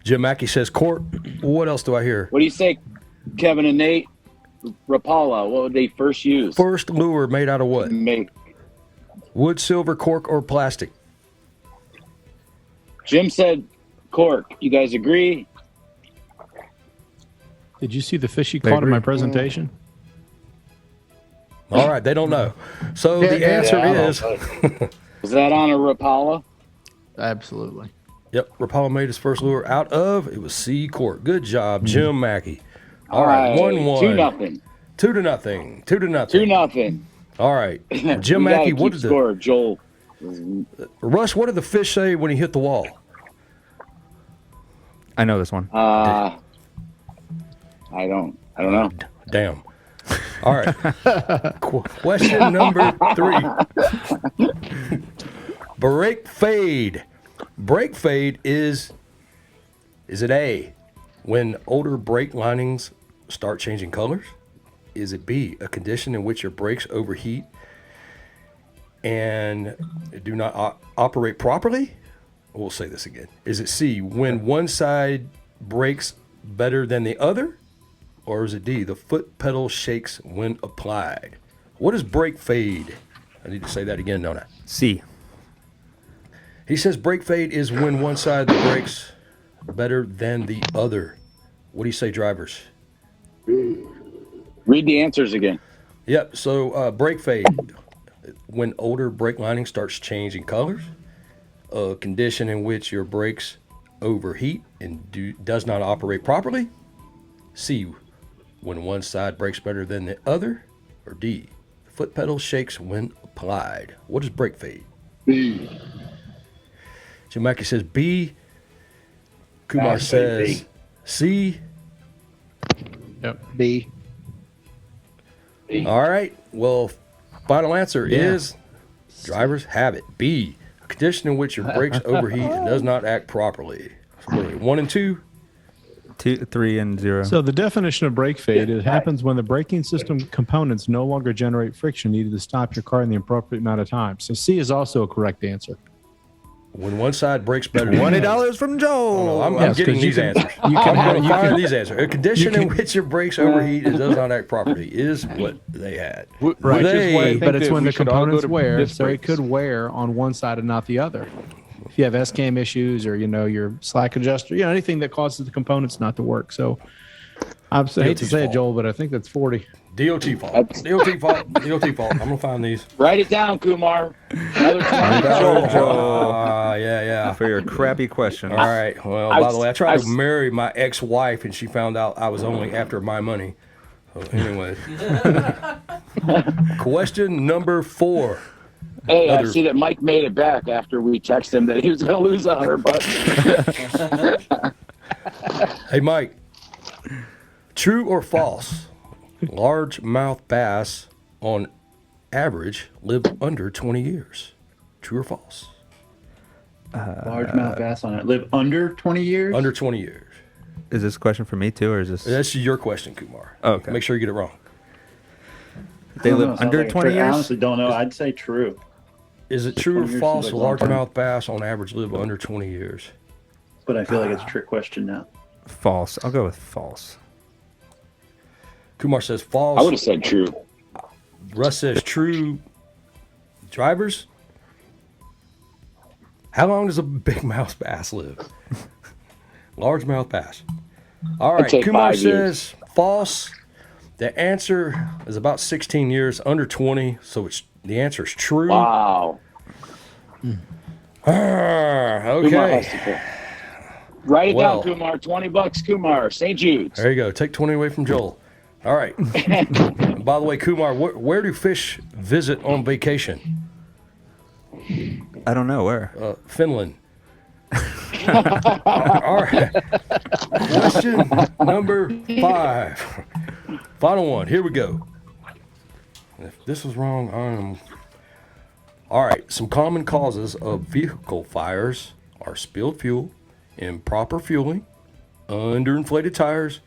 Jim Mackey says cork. What else do I hear? What do you say, Kevin and Nate? Rapala, what would they first use? First lure made out of what? Make. Wood, silver, cork, or plastic? Jim said cork. You guys agree? Did you see the fish you They caught in my agree. presentation? All right, they don't know. So the answer is Was that on a Rapala? Absolutely. Yep, Rapala made his first lure out of, it was C Court. Good job, Jim Mackey. All right, 1-1. 2-0. 2-0. 2-0. All right. Jim We gotta Mackey, what keep did score, Joel? Russ, what did the fish say when he hit the wall? I know this one. I don't know. Damn. All right. Question number 3. Brake fade. Brake fade is it A, when older brake linings start changing colors? Is it B, a condition in which your brakes overheat and do not operate properly? We'll say this again. Is it C, when one side brakes better than the other? Or is it D, the foot pedal shakes when applied? What is brake fade? I need to say that again, don't I? C. He says brake fade is when one side of the brakes better than the other. What do you say, drivers? Read the answers again. Yep, so brake fade, when older brake lining starts changing colors, a condition in which your brakes overheat and does not operate properly. C, when one side brakes better than the other. Or D, the foot pedal shakes when applied. What is brake fade? B. Jim Mackey says B. Kumar says B. C. Yep. B. All right. Well, final answer is drivers have it. B, a condition in which your brakes overheat and does not act properly. So what are we, 1 and 2? 2, 3, and 0. So the definition of brake fade, it happens when the braking system components no longer generate friction needed to stop your car in the appropriate amount of time. So C is also a correct answer. When one side brakes better than the other. $20 from Joel. I'm Yes, getting 'cause you these can- answers. you can have- I'm you going to can- these answers. A condition in which your brakes overheat and does not act properly is what they had. Which Right. is why I think But it's that when we the should all go components to wear, disc so it brakes. could wear on one side and not the other. If you have S-cam issues or, your slack adjuster, anything that causes the components not to work. So I hate to say it, Joel, but I think that's 40. DOT fault. DOT fault. DOT fault. I'm going to find these. Write it down, Kumar. Another 20. Yeah. For your crappy question. All right. Well, by the way, I tried to marry my ex-wife, and she found out I was only after my money. So, anyways. Question number 4. Hey, I see that Mike made it back after we texted him that he was going to lose $100. Hey, Mike. True or false? Largemouth bass, on average, live under 20 years. True or false? Largemouth bass on it. Live under 20 years? Under 20 years. Is this a question for me too, or is this? That's your question, Kumar. Oh, okay. Make sure you get it wrong. They I don't live know. Sounds under like a 20 trick. years? I honestly don't know. I'd say true. Is it true or 20 years false? seems like a long time. Largemouth bass, on average, live under 20 years. But I feel like it's a trick question now. False. I'll go with false. Kumar says false. I would have said true. Russ says true. Drivers, how long does a big mouth bass live? Largemouth bass. All right, take Kumar 5 years. says false. The answer is about 16 years, under 20, so the answer is true. Wow. Kumar Okay. has to pay. Write it Well. down, Kumar. $20, Kumar. St. Jude's. There you go. Take 20 away from Joel. All right. By the way, Kumar, where do fish visit on vacation? I don't know where. Finland. All right. Question number 5. Final one. Here we go. If this is wrong, all right. Some common causes of vehicle fires are spilled fuel, improper fueling, underinflated tires,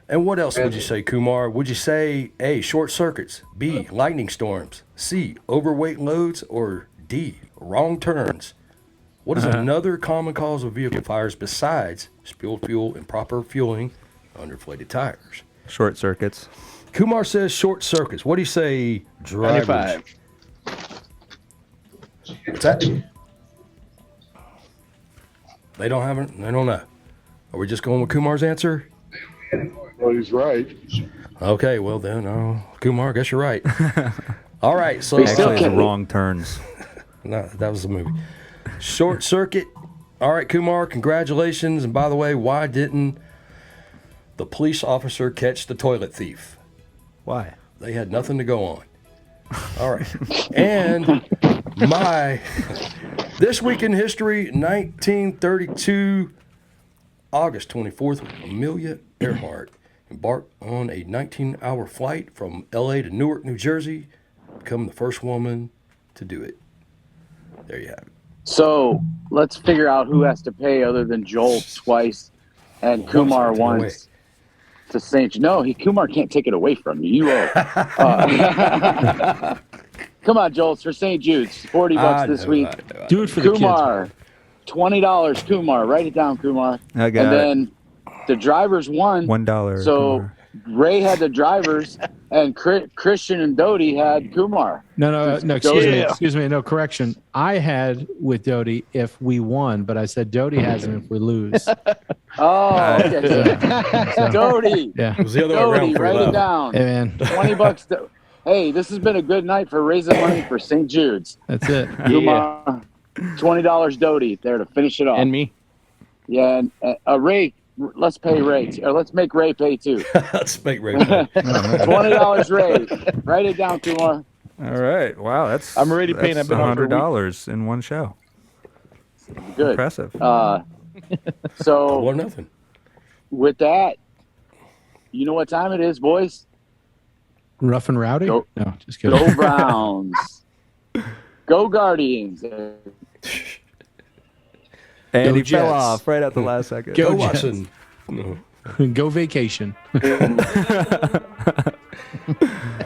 and what else would you say, Kumar? Would you say A, short circuits, B, lightning storms, C, overweight loads, or D, wrong turns? What is another common cause of vehicle fires besides spilled fuel, improper fueling, underinflated tires? Short circuits. Kumar says short circuits. What do you say, drivers? 95. What's that? They don't have it. They don't know. Are we just going with Kumar's answer? Well, he's right. Okay, well then, Kumar, I guess you're right. All right, so Actually, it's wrong turns. no, that was the movie. Short circuit All right, Kumar, congratulations. And by the way, why didn't the police officer catch the toilet thief? Why? They had nothing to go on. All right. And this week in history, 1932, August 24th, Amelia Earhart embarked on a 19-hour flight from L.A. to Newark, New Jersey, becoming the first woman to do it. There you have it. So let's figure out who has to pay other than Joel twice and Kumar once to St. No, Kumar can't take it away from you. You owe. Come on, Joel. It's for St. Jude's. $40 this week. Do it for the Kumar, $20. Kumar, write it down, Kumar. I got and it. then the drivers won. $1. So Kumar. Ray had the drivers, and Christian and Dodie had Kumar. No, excuse me. No, correction. I had with Dodie if we won, but I said Dodie has him if we lose. Oh, okay. So, Dodie. yeah. It was the other way around. Dodie, write it down. Hey, man. $20. Hey, this has been a good night for raising money for St. Jude's. That's it. Kumar, $20 Dodie there to finish it off. And me. Yeah, and Ray, let's pay Ray. Or let's make Ray pay too. Let's make Ray pay. $20 Ray. Write it down, Kumar. All right. Wow, that's I'm already paying. I've been on for a week. $100 in one show. Good. Impressive. Double So or nothing. with that, you know what time it is, boys? Rough and rowdy? Go- No, just kidding. Go Browns. Go Guardians. And Go he fell Jets. off right at the last second. Go Go Jets. Watson. No. Go vacation. Are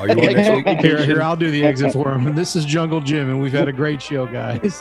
you on next week? Here, I'll do the exit for him. This is Jungle Jim, and we've had a great show, guys.